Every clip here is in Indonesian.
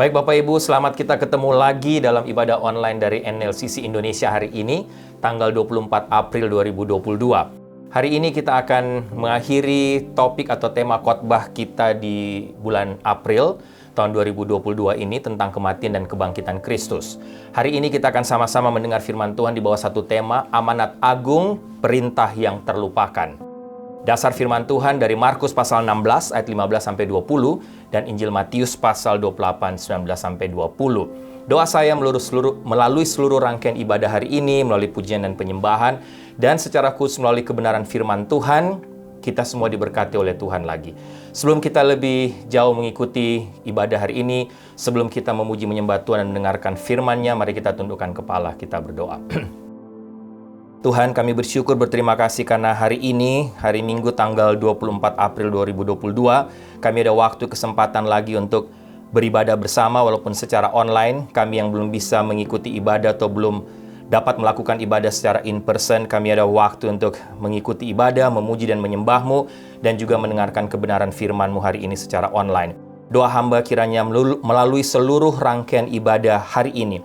Baik Bapak Ibu, selamat kita ketemu lagi dalam ibadah online dari NLCC Indonesia hari ini, tanggal 24 April 2022. Hari ini kita akan mengakhiri topik atau tema khotbah kita di bulan April tahun 2022 ini tentang kematian dan kebangkitan Kristus. Hari ini kita akan sama-sama mendengar firman Tuhan di bawah satu tema, amanat agung, perintah yang terlupakan. Dasar firman Tuhan dari Markus pasal 16 ayat 15 sampai 20 dan Injil Matius pasal 28 19 sampai 20. Doa saya melalui seluruh rangkaian ibadah hari ini, melalui pujian dan penyembahan, dan secara khusus melalui kebenaran firman Tuhan, kita semua diberkati oleh Tuhan lagi. Sebelum kita lebih jauh mengikuti ibadah hari ini, sebelum kita memuji menyembah Tuhan dan mendengarkan firman-Nya, mari kita tundukkan kepala, kita berdoa. Tuhan, kami bersyukur berterima kasih karena hari ini, hari Minggu tanggal 24 April 2022, kami ada waktu kesempatan lagi untuk beribadah bersama walaupun secara online. Kami yang belum bisa mengikuti ibadah atau belum dapat melakukan ibadah secara in person, kami ada waktu untuk mengikuti ibadah, memuji dan menyembah-Mu, dan juga mendengarkan kebenaran firman-Mu hari ini secara online. Doa hamba kiranya melalui seluruh rangkaian ibadah hari ini,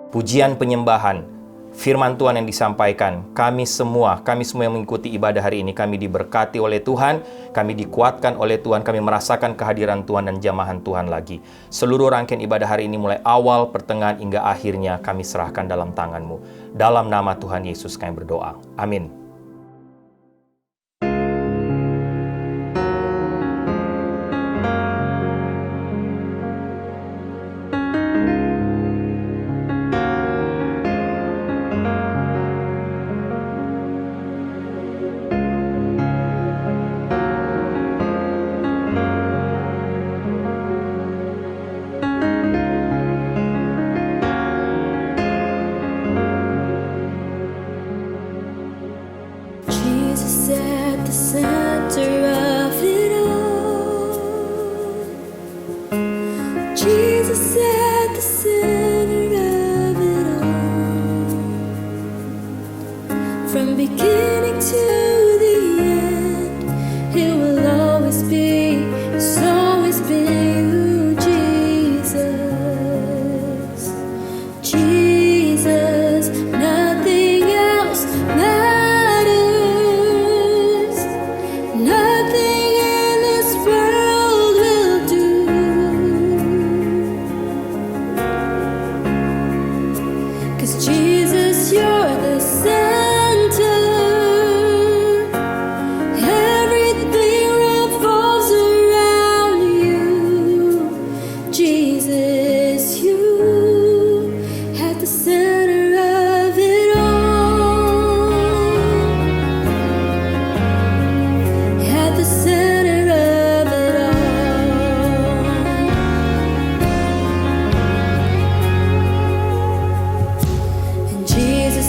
pujian penyembahan, firman Tuhan yang disampaikan, kami semua yang mengikuti ibadah hari ini, kami diberkati oleh Tuhan, kami dikuatkan oleh Tuhan, kami merasakan kehadiran Tuhan dan jamahan Tuhan lagi. Seluruh rangkaian ibadah hari ini mulai awal, pertengahan, hingga akhirnya kami serahkan dalam tangan-Mu. Dalam nama Tuhan Yesus kami berdoa. Amin.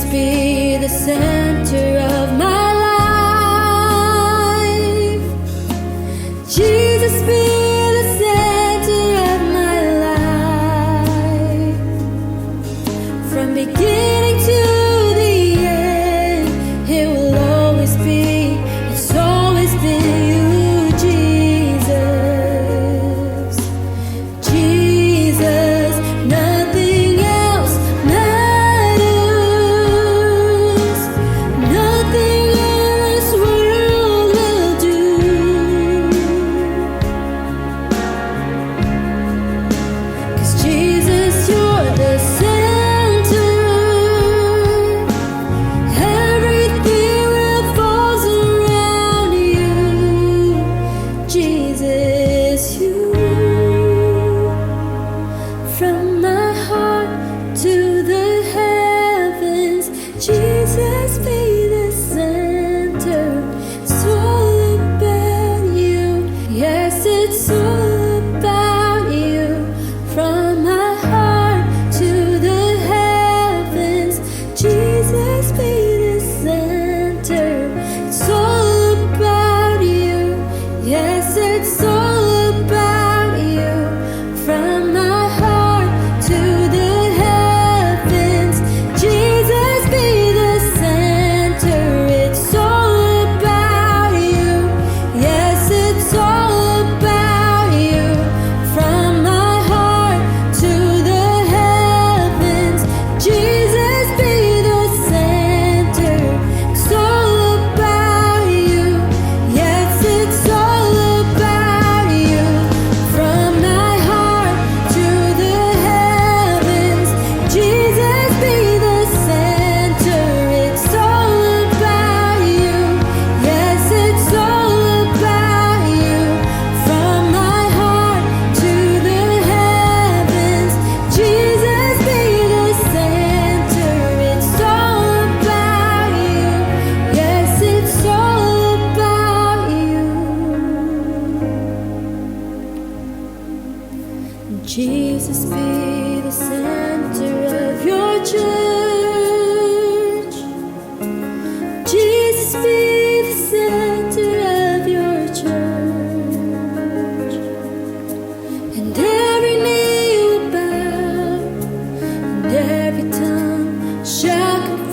Be the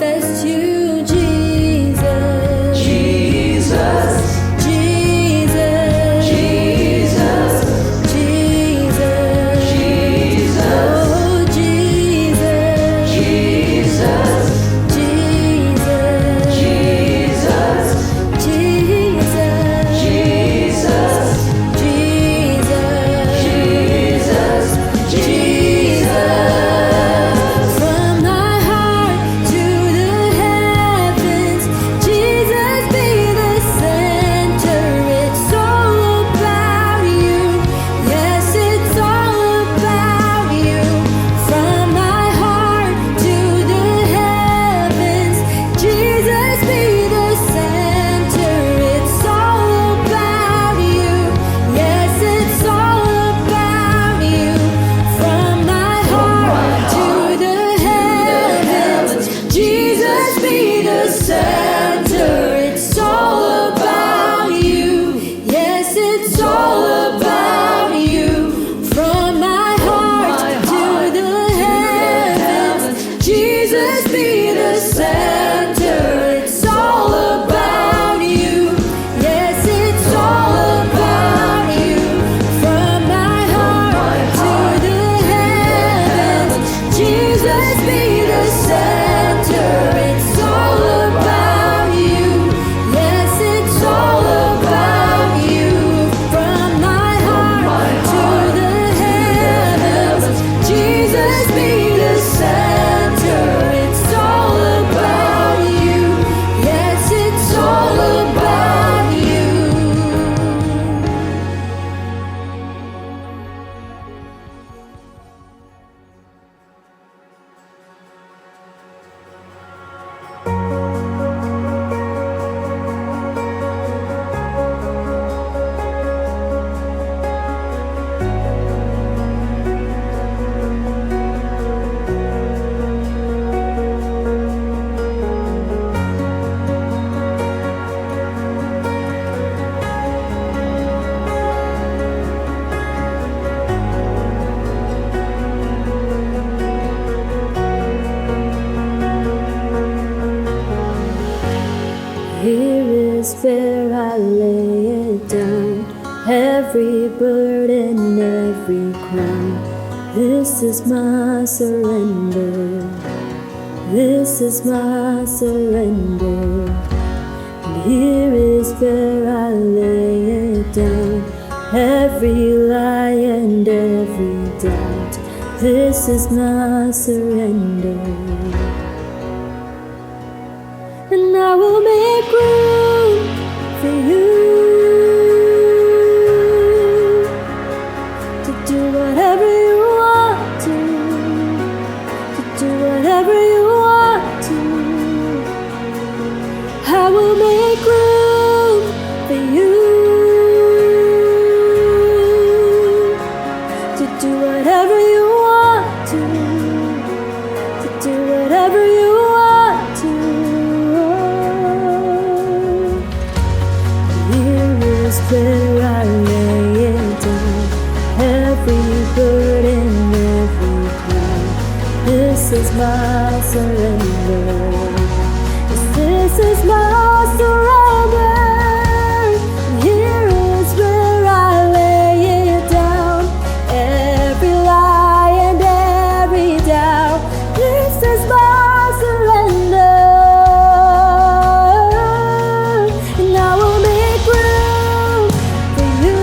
confess you, Jesus. Jesus. Jesus. Jesus. Jesus. Jesus. Oh, Jesus. Jesus. Jesus. Jesus. Jesus. Jesus. Jesus. Jesus. From my heart to the heavens, Jesus be the center. It's all about you. Yes, it's all about you. From my heart to the heavens, Jesus be the center. It's all about you. Yes, it's all about you. From my heart to the heavens, Jesus be the center. It's all about you. Yes, it's all about you. From my heart to the heavens, Jesus be the center. It's all about you. Yes, it's all about you. From my heart to the heavens, Jesus be the center. It's all about you. Yes, it's all about you. From my heart to the heavens, Jesus be the center. It's all about you. Yes, it's all about you. Here is where I lay it down, every burden, every crown. This is my surrender. This is my surrender. And here is where I lay it down, every lie and every doubt. This is my surrender. And I will make room for you to do whatever you want to do whatever you want to. I will make room for you to do whatever you want to do whatever you want to. Where I lay it down, every burden, every crown. This is my surrender. This is my surrender. Here is where I lay it down, every lie and every doubt. This is my surrender. And I will make room for you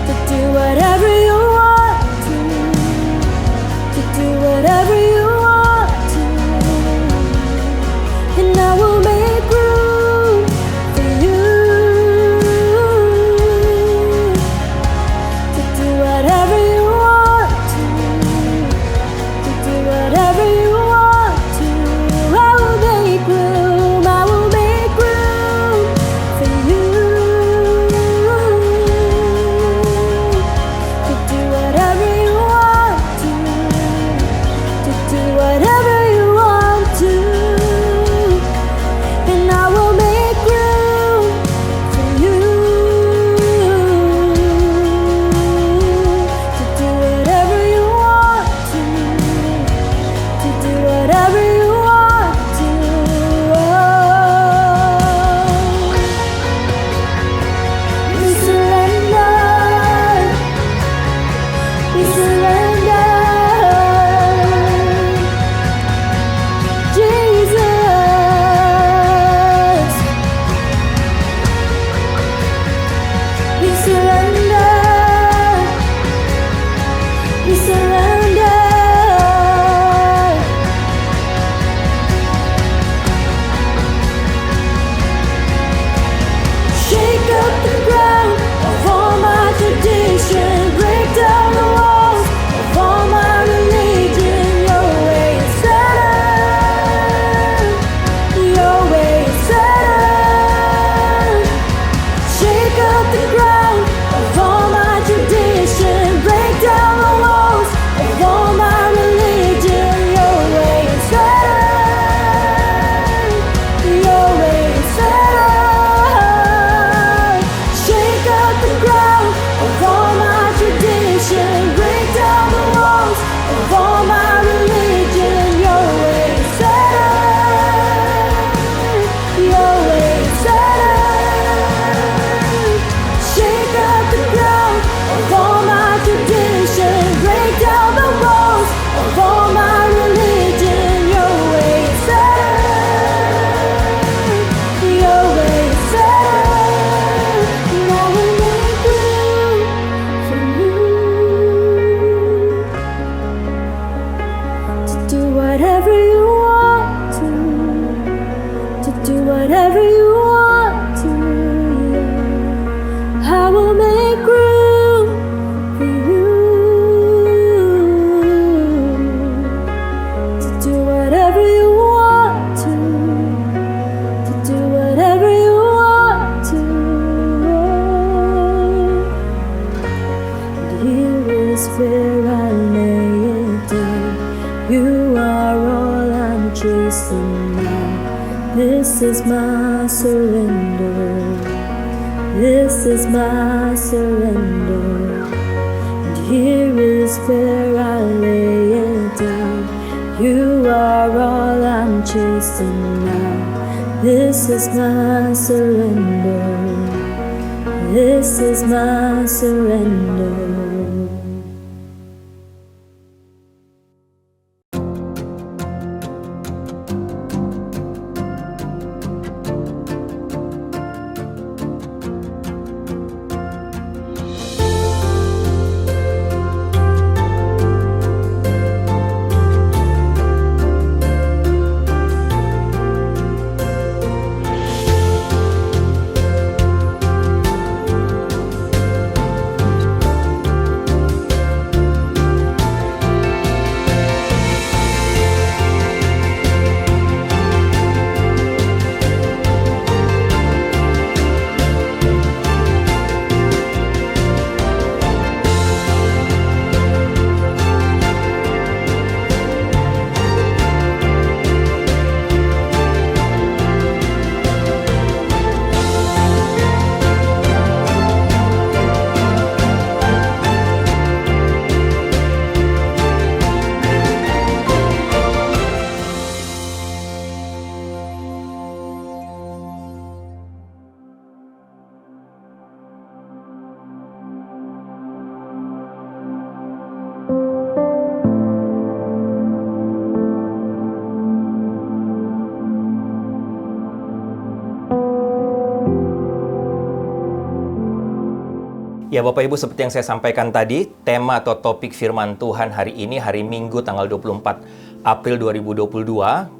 to do whatever you want to do whatever do whatever you want to do whatever you want to. Yeah. I will make room for you to do whatever you want to do whatever you want to. And here is where I lay it down. You are all I'm chasing now. This is my surrender. This is my surrender. And here is where I lay it down. You are all I'm chasing now. This is my surrender. This is my surrender. Ya Bapak Ibu, seperti yang saya sampaikan tadi, tema atau topik firman Tuhan hari ini, hari Minggu tanggal 24 April 2022,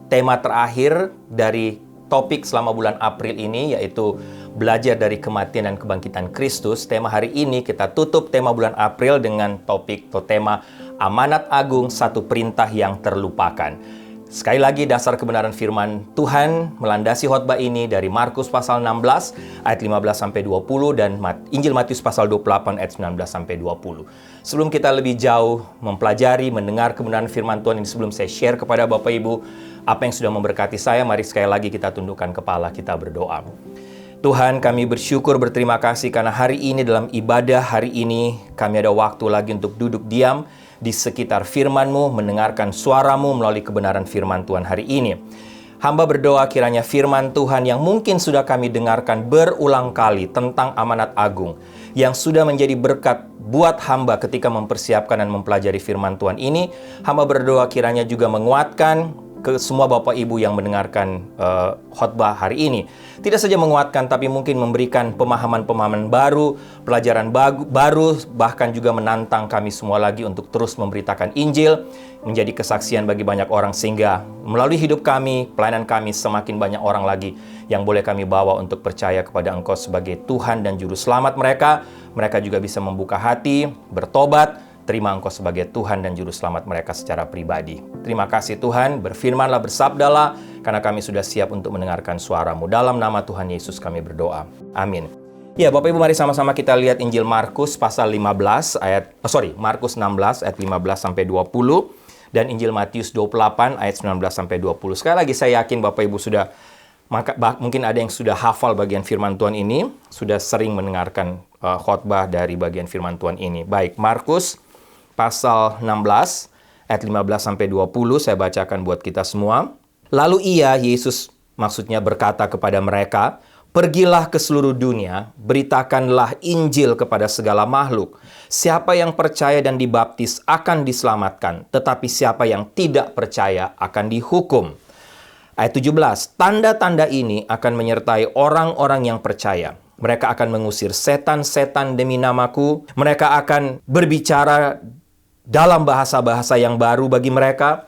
tema terakhir dari topik selama bulan April ini, yaitu belajar dari kematian dan kebangkitan Kristus. Tema hari ini kita tutup tema bulan April dengan topik atau tema amanat agung, satu perintah yang terlupakan. Sekali lagi, dasar kebenaran firman Tuhan melandasi khotbah ini dari Markus pasal 16 ayat 15-20 dan Injil Matius pasal 28 ayat 19-20. Sebelum kita lebih jauh mempelajari, mendengar kebenaran firman Tuhan ini, sebelum saya share kepada Bapak Ibu apa yang sudah memberkati saya, mari sekali lagi kita tundukkan kepala, kita berdoa. Tuhan, kami bersyukur, berterima kasih karena hari ini dalam ibadah hari ini kami ada waktu lagi untuk duduk diam di sekitar firman-Mu, mendengarkan suara-Mu melalui kebenaran firman Tuhan hari ini. Hamba berdoa kiranya firman Tuhan yang mungkin sudah kami dengarkan berulang kali tentang amanat agung, yang sudah menjadi berkat buat hamba ketika mempersiapkan dan mempelajari firman Tuhan ini, hamba berdoa kiranya juga menguatkan ke semua Bapak Ibu yang mendengarkan khotbah hari ini. Tidak saja menguatkan, tapi mungkin memberikan pemahaman-pemahaman baru, pelajaran baru, bahkan juga menantang kami semua lagi untuk terus memberitakan Injil, menjadi kesaksian bagi banyak orang, sehingga melalui hidup kami, pelayanan kami, semakin banyak orang lagi yang boleh kami bawa untuk percaya kepada Engkau sebagai Tuhan dan Juru Selamat mereka. Mereka juga bisa membuka hati, bertobat, terima Engkau sebagai Tuhan dan Juru Selamat mereka secara pribadi. Terima kasih Tuhan, berfirmanlah, bersabdalah, karena kami sudah siap untuk mendengarkan suara-Mu. Dalam nama Tuhan Yesus kami berdoa. Amin. Ya, Bapak Ibu, mari sama-sama kita lihat Injil Markus pasal 15 Markus 16 ayat 15-20 dan Injil Matius 28 ayat 19-20. Sekali lagi saya yakin Bapak Ibu sudah mungkin ada yang sudah hafal bagian firman Tuhan ini, sudah sering mendengarkan khotbah dari bagian firman Tuhan ini. Baik, Markus pasal 16 ayat 15-20 saya bacakan buat kita semua. Lalu Yesus maksudnya berkata kepada mereka, "Pergilah ke seluruh dunia, beritakanlah Injil kepada segala makhluk. Siapa yang percaya dan dibaptis akan diselamatkan, tetapi siapa yang tidak percaya akan dihukum." Ayat 17, "Tanda-tanda ini akan menyertai orang-orang yang percaya. Mereka akan mengusir setan-setan demi namaku. Mereka akan berbicara dalam bahasa-bahasa yang baru bagi mereka.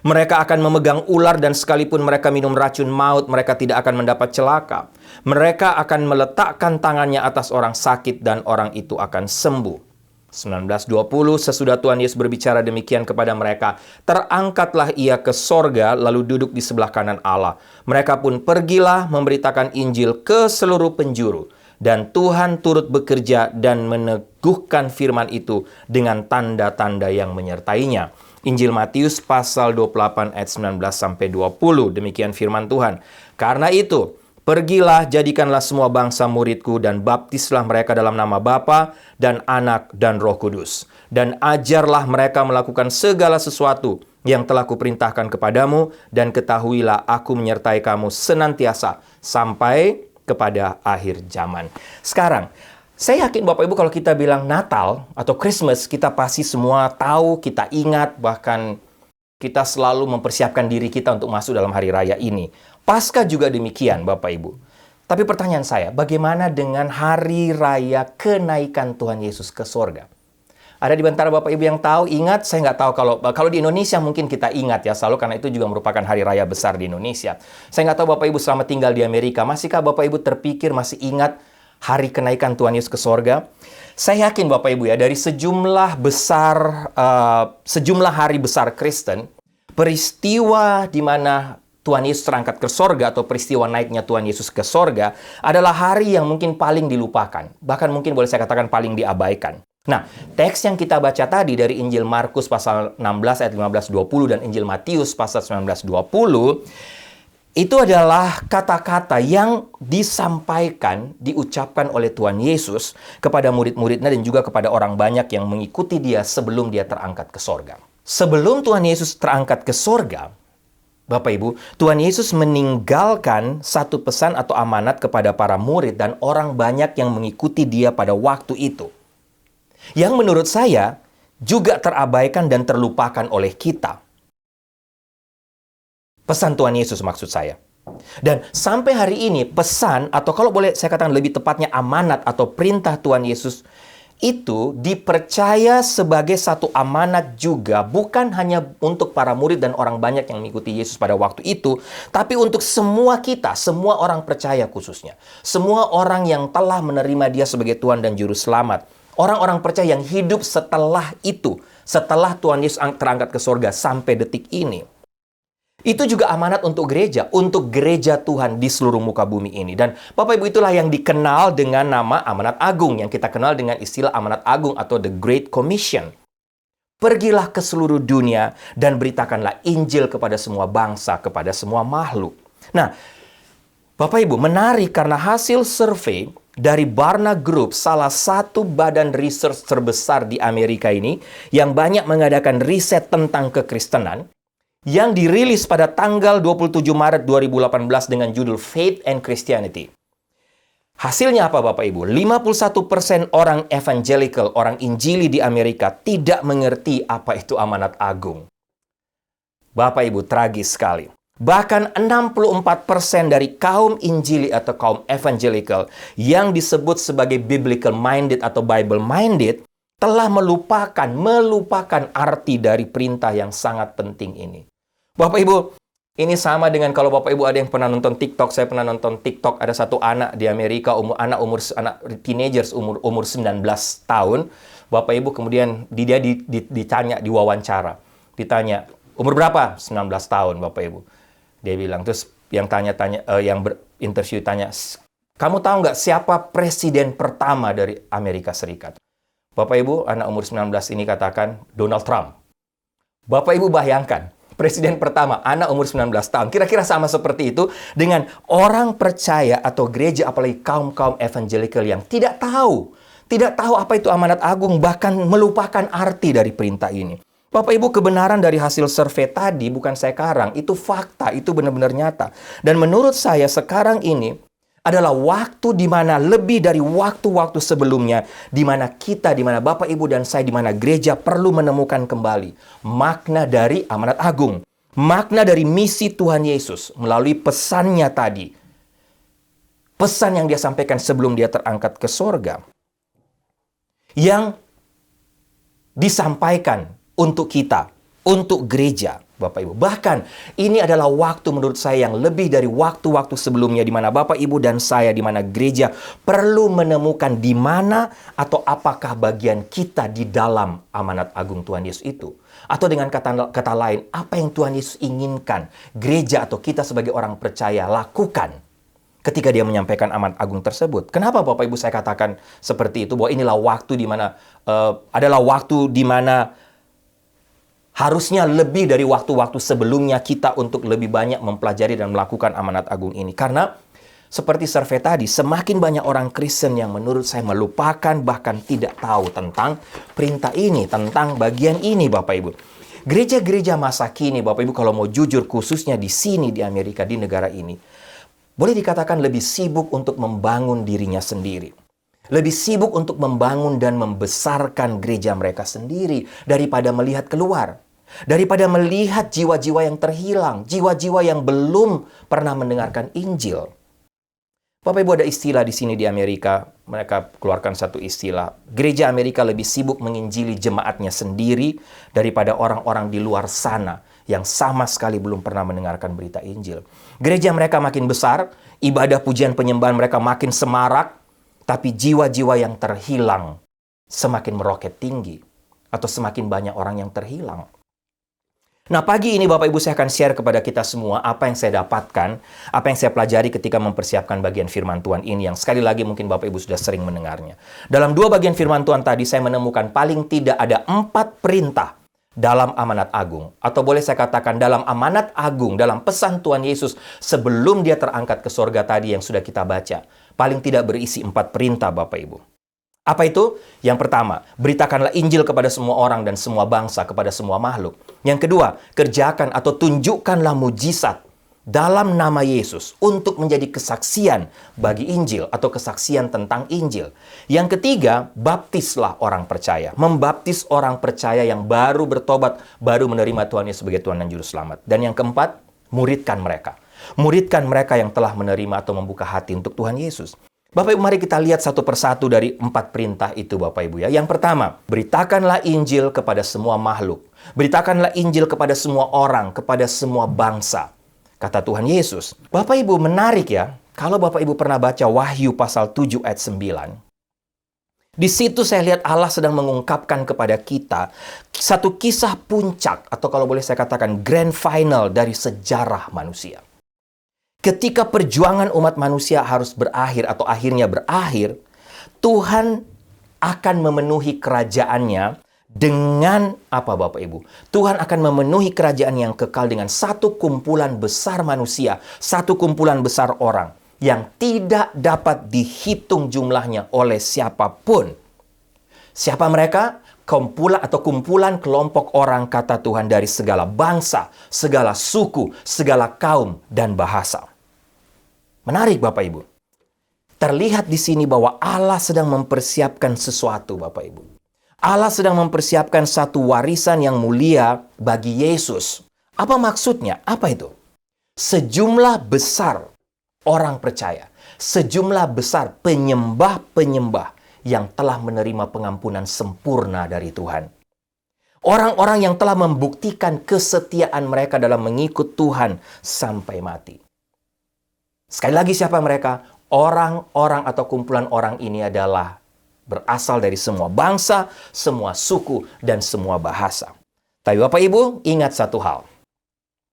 Mereka akan memegang ular dan sekalipun mereka minum racun maut, mereka tidak akan mendapat celaka. Mereka akan meletakkan tangannya atas orang sakit dan orang itu akan sembuh. 19:20, sesudah Tuhan Yesus berbicara demikian kepada mereka, terangkatlah ia ke sorga lalu duduk di sebelah kanan Allah. Mereka pun pergilah memberitakan Injil ke seluruh penjuru. Dan Tuhan turut bekerja dan meneguhkan firman itu dengan tanda-tanda yang menyertainya. Injil Matius pasal 28 ayat 19-20. Demikian firman Tuhan. Karena itu, pergilah, jadikanlah semua bangsa muridku dan baptislah mereka dalam nama Bapa dan Anak dan Roh Kudus. Dan ajarlah mereka melakukan segala sesuatu yang telah kuperintahkan kepadamu dan ketahuilah aku menyertai kamu senantiasa sampai kepada akhir zaman. Sekarang, saya yakin Bapak Ibu kalau kita bilang Natal atau Christmas, kita pasti semua tahu, kita ingat, bahkan kita selalu mempersiapkan diri kita untuk masuk dalam hari raya ini. Paskah juga demikian, Bapak Ibu. Tapi pertanyaan saya, bagaimana dengan hari raya kenaikan Tuhan Yesus ke sorga? Ada di antara Bapak Ibu yang tahu, ingat, saya nggak tahu kalau di Indonesia mungkin kita ingat ya selalu karena itu juga merupakan hari raya besar di Indonesia. Saya nggak tahu Bapak Ibu selama tinggal di Amerika, masihkah Bapak Ibu terpikir, masih ingat hari kenaikan Tuhan Yesus ke sorga? Saya yakin Bapak Ibu ya, dari sejumlah hari besar Kristen, peristiwa di mana Tuhan Yesus terangkat ke sorga atau peristiwa naiknya Tuhan Yesus ke sorga adalah hari yang mungkin paling dilupakan. Bahkan mungkin boleh saya katakan paling diabaikan. Nah, teks yang kita baca tadi dari Injil Markus pasal 16 ayat 15-20 dan Injil Matius pasal 19-20 itu adalah kata-kata yang disampaikan, diucapkan oleh Tuhan Yesus kepada murid-muridnya dan juga kepada orang banyak yang mengikuti dia sebelum dia terangkat ke sorga. Sebelum Tuhan Yesus terangkat ke sorga, Bapak Ibu, Tuhan Yesus meninggalkan satu pesan atau amanat kepada para murid dan orang banyak yang mengikuti dia pada waktu itu. Yang menurut saya juga terabaikan dan terlupakan oleh kita. Pesan Tuhan Yesus maksud saya. Dan sampai hari ini pesan atau kalau boleh saya katakan lebih tepatnya amanat atau perintah Tuhan Yesus itu dipercaya sebagai satu amanat juga bukan hanya untuk para murid dan orang banyak yang mengikuti Yesus pada waktu itu, tapi untuk semua kita, semua orang percaya khususnya. Semua orang yang telah menerima dia sebagai Tuhan dan Juru Selamat. Orang-orang percaya yang hidup setelah itu, setelah Tuhan Yesus terangkat ke sorga sampai detik ini. Itu juga amanat untuk gereja Tuhan di seluruh muka bumi ini. Dan Bapak Ibu itulah yang dikenal dengan nama amanat agung, yang kita kenal dengan istilah amanat agung atau The Great Commission. Pergilah ke seluruh dunia dan beritakanlah Injil kepada semua bangsa, kepada semua makhluk. Nah, Bapak Ibu, menarik karena hasil survei dari Barna Group, salah satu badan research terbesar di Amerika ini, yang banyak mengadakan riset tentang kekristenan, yang dirilis pada tanggal 27 Maret 2018 dengan judul Faith and Christianity. Hasilnya apa Bapak Ibu? 51% orang evangelical, orang Injili di Amerika tidak mengerti apa itu amanat agung. Bapak Ibu, tragis sekali. Bahkan 64% dari kaum Injili atau kaum evangelical yang disebut sebagai biblical minded atau Bible minded telah melupakan arti dari perintah yang sangat penting ini. Bapak Ibu, ini sama dengan kalau Bapak Ibu ada yang pernah nonton TikTok, saya pernah nonton TikTok, ada satu anak di Amerika, anak teenagers umur 19 tahun. Bapak Ibu kemudian dia ditanya, diwawancara. Ditanya, umur berapa? 19 tahun Bapak Ibu. Dia bilang, terus yang berinterview tanya, kamu tahu nggak siapa presiden pertama dari Amerika Serikat? Bapak Ibu, anak umur 19 ini katakan Donald Trump. Bapak Ibu bayangkan, presiden pertama, anak umur 19 tahun. Kira-kira sama seperti itu dengan orang percaya atau gereja, apalagi kaum-kaum evangelical yang tidak tahu apa itu amanat agung, bahkan melupakan arti dari perintah ini. Bapak Ibu, kebenaran dari hasil survei tadi bukan saya karang, itu fakta, itu benar-benar nyata. Dan menurut saya sekarang ini adalah waktu di mana lebih dari waktu-waktu sebelumnya, di mana kita, di mana Bapak Ibu dan saya, di mana gereja perlu menemukan kembali makna dari amanat agung, makna dari misi Tuhan Yesus melalui pesannya tadi. Pesan yang dia sampaikan sebelum dia terangkat ke sorga. Yang disampaikan untuk kita, untuk gereja, Bapak Ibu. Bahkan ini adalah waktu menurut saya yang lebih dari waktu-waktu sebelumnya di mana Bapak Ibu dan saya, di mana gereja perlu menemukan di mana atau apakah bagian kita di dalam amanat agung Tuhan Yesus itu. Atau dengan kata lain, apa yang Tuhan Yesus inginkan gereja atau kita sebagai orang percaya lakukan ketika dia menyampaikan amanat agung tersebut. Kenapa Bapak Ibu saya katakan seperti itu? Bahwa inilah waktu di mana adalah waktu di mana harusnya lebih dari waktu-waktu sebelumnya kita untuk lebih banyak mempelajari dan melakukan amanat agung ini. Karena seperti survei tadi, semakin banyak orang Kristen yang menurut saya melupakan bahkan tidak tahu tentang perintah ini, tentang bagian ini Bapak Ibu. Gereja-gereja masa kini Bapak Ibu kalau mau jujur khususnya di sini di Amerika, di negara ini, boleh dikatakan lebih sibuk untuk membangun dirinya sendiri. Lebih sibuk untuk membangun dan membesarkan gereja mereka sendiri daripada melihat keluar. Daripada melihat jiwa-jiwa yang terhilang, jiwa-jiwa yang belum pernah mendengarkan Injil. Bapak Ibu, ada istilah di sini di Amerika, mereka keluarkan satu istilah. Gereja Amerika lebih sibuk menginjili jemaatnya sendiri daripada orang-orang di luar sana yang sama sekali belum pernah mendengarkan berita Injil. Gereja mereka makin besar, ibadah pujian penyembahan mereka makin semarak, tapi jiwa-jiwa yang terhilang semakin meroket tinggi atau semakin banyak orang yang terhilang. Nah, pagi ini Bapak Ibu saya akan share kepada kita semua apa yang saya dapatkan, apa yang saya pelajari ketika mempersiapkan bagian firman Tuhan ini yang sekali lagi mungkin Bapak Ibu sudah sering mendengarnya. Dalam 2 bagian firman Tuhan tadi saya menemukan paling tidak ada 4 perintah dalam amanat agung. Atau boleh saya katakan dalam amanat agung, dalam pesan Tuhan Yesus sebelum dia terangkat ke sorga tadi yang sudah kita baca. Paling tidak berisi 4 perintah Bapak Ibu. Apa itu? Yang pertama, beritakanlah Injil kepada semua orang dan semua bangsa, kepada semua makhluk. Yang kedua, kerjakan atau tunjukkanlah mujizat dalam nama Yesus untuk menjadi kesaksian bagi Injil atau kesaksian tentang Injil. Yang ketiga, baptislah orang percaya. Membaptis orang percaya yang baru bertobat, baru menerima Tuhan Yesus sebagai Tuhan dan Juru Selamat. Dan yang keempat, muridkan mereka. Muridkan mereka yang telah menerima atau membuka hati untuk Tuhan Yesus. Bapak Ibu, mari kita lihat satu persatu dari 4 perintah itu Bapak Ibu ya. Yang pertama, beritakanlah Injil kepada semua makhluk. Beritakanlah Injil kepada semua orang, kepada semua bangsa. Kata Tuhan Yesus. Bapak Ibu, menarik ya. Kalau Bapak Ibu pernah baca Wahyu pasal 7 ayat 9. Di situ saya lihat Allah sedang mengungkapkan kepada kita satu kisah puncak atau kalau boleh saya katakan grand final dari sejarah manusia. Ketika perjuangan umat manusia harus berakhir atau akhirnya berakhir, Tuhan akan memenuhi kerajaannya dengan apa Bapak Ibu? Tuhan akan memenuhi kerajaan yang kekal dengan satu kumpulan besar manusia, satu kumpulan besar orang yang tidak dapat dihitung jumlahnya oleh siapapun. Siapa mereka? Kumpulan kelompok orang kata Tuhan dari segala bangsa, segala suku, segala kaum, dan bahasa. Menarik Bapak Ibu. Terlihat di sini bahwa Allah sedang mempersiapkan sesuatu Bapak Ibu. Allah sedang mempersiapkan satu warisan yang mulia bagi Yesus. Apa maksudnya? Apa itu? Sejumlah besar orang percaya. Sejumlah besar penyembah-penyembah yang telah menerima pengampunan sempurna dari Tuhan. Orang-orang yang telah membuktikan kesetiaan mereka dalam mengikut Tuhan sampai mati. Sekali lagi siapa mereka? Orang-orang atau kumpulan orang ini adalah berasal dari semua bangsa, semua suku, dan semua bahasa. Tapi Bapak Ibu, ingat satu hal.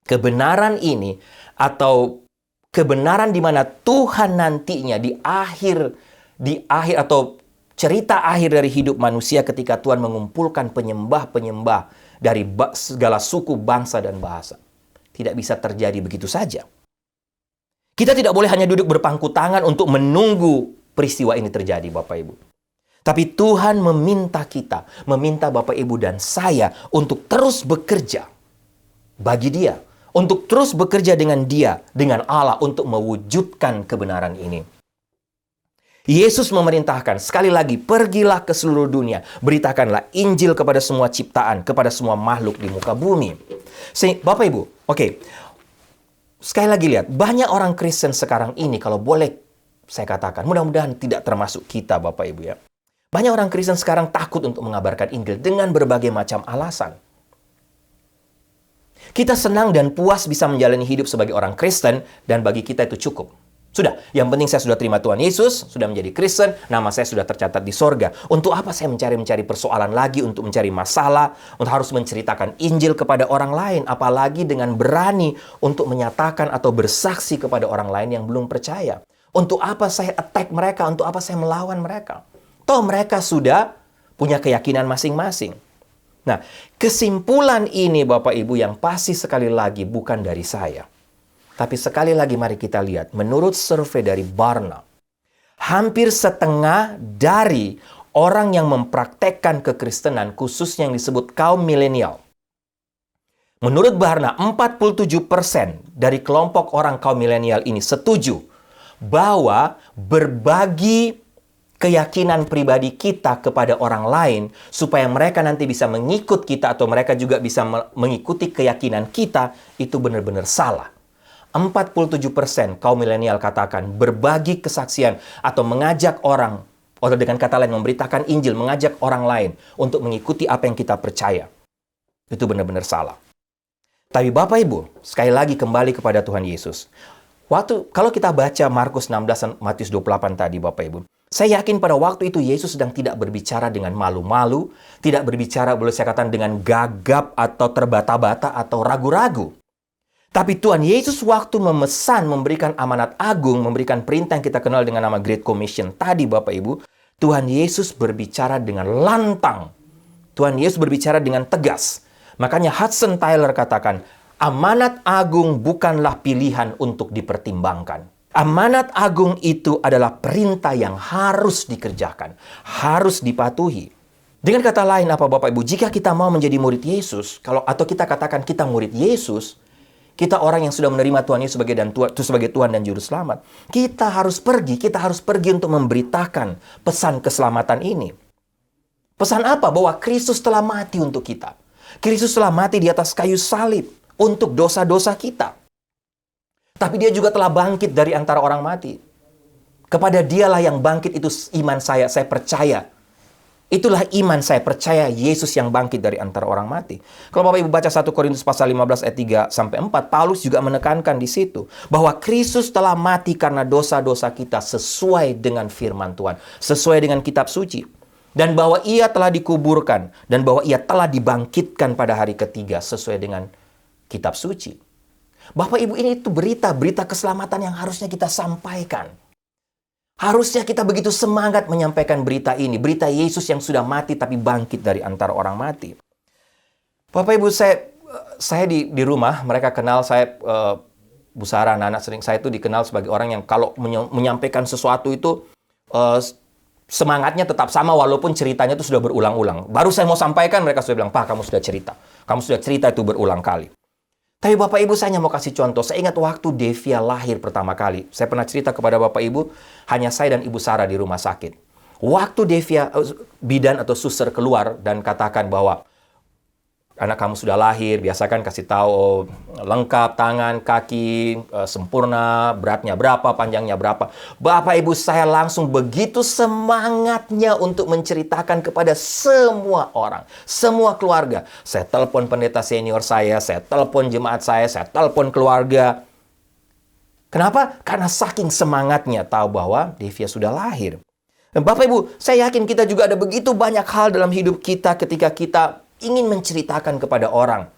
Kebenaran ini atau kebenaran di mana Tuhan nantinya di akhir atau cerita akhir dari hidup manusia ketika Tuhan mengumpulkan penyembah-penyembah dari segala suku, bangsa, dan bahasa. Tidak bisa terjadi begitu saja. Kita tidak boleh hanya duduk berpangku tangan untuk menunggu peristiwa ini terjadi, Bapak Ibu. Tapi Tuhan meminta Bapak Ibu dan saya untuk terus bekerja bagi Dia. Untuk terus bekerja dengan Dia, dengan Allah untuk mewujudkan kebenaran ini. Yesus memerintahkan, sekali lagi, pergilah ke seluruh dunia. Beritakanlah Injil kepada semua ciptaan, kepada semua makhluk di muka bumi. Bapak Ibu, oke. Sekali lagi lihat, banyak orang Kristen sekarang ini, kalau boleh saya katakan, mudah-mudahan tidak termasuk kita Bapak Ibu ya. Banyak orang Kristen sekarang takut untuk mengabarkan Injil dengan berbagai macam alasan. Kita senang dan puas bisa menjalani hidup sebagai orang Kristen, dan bagi kita itu cukup. Sudah, yang penting saya sudah terima Tuhan Yesus, sudah menjadi Kristen, nama saya sudah tercatat di sorga. Untuk apa saya mencari persoalan lagi, untuk mencari masalah, untuk harus menceritakan Injil kepada orang lain, apalagi dengan berani untuk menyatakan atau bersaksi kepada orang lain yang belum percaya. Untuk apa saya attack mereka, untuk apa saya melawan mereka? Toh mereka sudah punya keyakinan masing-masing. Nah, kesimpulan ini Bapak Ibu yang pasti sekali lagi bukan dari saya. Tapi sekali lagi mari kita lihat, menurut survei dari Barna, hampir setengah dari orang yang mempraktekkan kekristenan, khususnya yang disebut kaum milenial. Menurut Barna, 47% dari kelompok orang kaum milenial ini setuju bahwa berbagi keyakinan pribadi kita kepada orang lain supaya mereka nanti bisa mengikut kita atau mereka juga bisa mengikuti keyakinan kita, itu benar-benar salah. 47% kaum milenial katakan berbagi kesaksian atau mengajak orang, atau dengan kata lain memberitakan Injil, mengajak orang lain untuk mengikuti apa yang kita percaya. Itu benar-benar salah. Tapi Bapak Ibu, sekali lagi kembali kepada Tuhan Yesus. Kalau kita baca Markus 16 dan Matius 28 tadi Bapak Ibu, saya yakin pada waktu itu Yesus sedang tidak berbicara dengan malu-malu, tidak berbicara boleh saya katakan dengan gagap atau terbata-bata atau ragu-ragu. Tapi Tuhan Yesus waktu memesan, memberikan amanat agung, memberikan perintah yang kita kenal dengan nama Great Commission tadi Bapak Ibu, Tuhan Yesus berbicara dengan lantang. Tuhan Yesus berbicara dengan tegas. Makanya Hudson Taylor katakan, amanat agung bukanlah pilihan untuk dipertimbangkan. Amanat agung itu adalah perintah yang harus dikerjakan, harus dipatuhi. Dengan kata lain apa Bapak Ibu, jika kita mau menjadi murid Yesus, atau kita katakan kita murid Yesus, kita orang yang sudah menerima Tuhan Yesus sebagai Tuhan dan Juru Selamat, kita harus pergi untuk memberitakan pesan keselamatan ini. Pesan apa? Bahwa Kristus telah mati untuk kita. Kristus telah mati di atas kayu salib untuk dosa-dosa kita. Tapi dia juga telah bangkit dari antara orang mati. Kepada dialah yang bangkit itu iman saya percaya. Itulah iman saya percaya Yesus yang bangkit dari antara orang mati. Kalau Bapak Ibu baca 1 Korintus pasal 15 ayat 3-4, Paulus juga menekankan di situ bahwa Kristus telah mati karena dosa-dosa kita sesuai dengan firman Tuhan, sesuai dengan kitab suci. Dan bahwa ia telah dikuburkan dan bahwa ia telah dibangkitkan pada hari ketiga sesuai dengan kitab suci. Bapak Ibu, ini itu berita keselamatan yang harusnya kita sampaikan. Harusnya kita begitu semangat menyampaikan berita ini. Berita Yesus yang sudah mati tapi bangkit dari antara orang mati. Bapak Ibu, saya di rumah, mereka kenal saya, Bu Sarah, anak sering saya itu dikenal sebagai orang yang kalau menyampaikan sesuatu itu semangatnya tetap sama walaupun ceritanya itu sudah berulang-ulang. Baru saya mau sampaikan, mereka sudah bilang, Pak, kamu sudah cerita. Kamu sudah cerita itu berulang kali. Tapi Bapak Ibu, saya hanya mau kasih contoh. Saya ingat waktu Devia lahir pertama kali. Saya pernah cerita kepada Bapak Ibu, hanya saya dan Ibu Sarah di rumah sakit. Waktu Devia, bidan atau suster keluar dan katakan bahwa anak kamu sudah lahir, biasakan kasih tahu lengkap, tangan, kaki, sempurna, beratnya berapa, panjangnya berapa. Bapak Ibu, saya langsung begitu semangatnya untuk menceritakan kepada semua orang, semua keluarga. Saya telepon pendeta senior saya telepon jemaat saya telepon keluarga. Kenapa? Karena saking semangatnya tahu bahwa Devia sudah lahir. Dan Bapak Ibu, saya yakin kita juga ada begitu banyak hal dalam hidup kita ketika kita ingin menceritakan kepada orang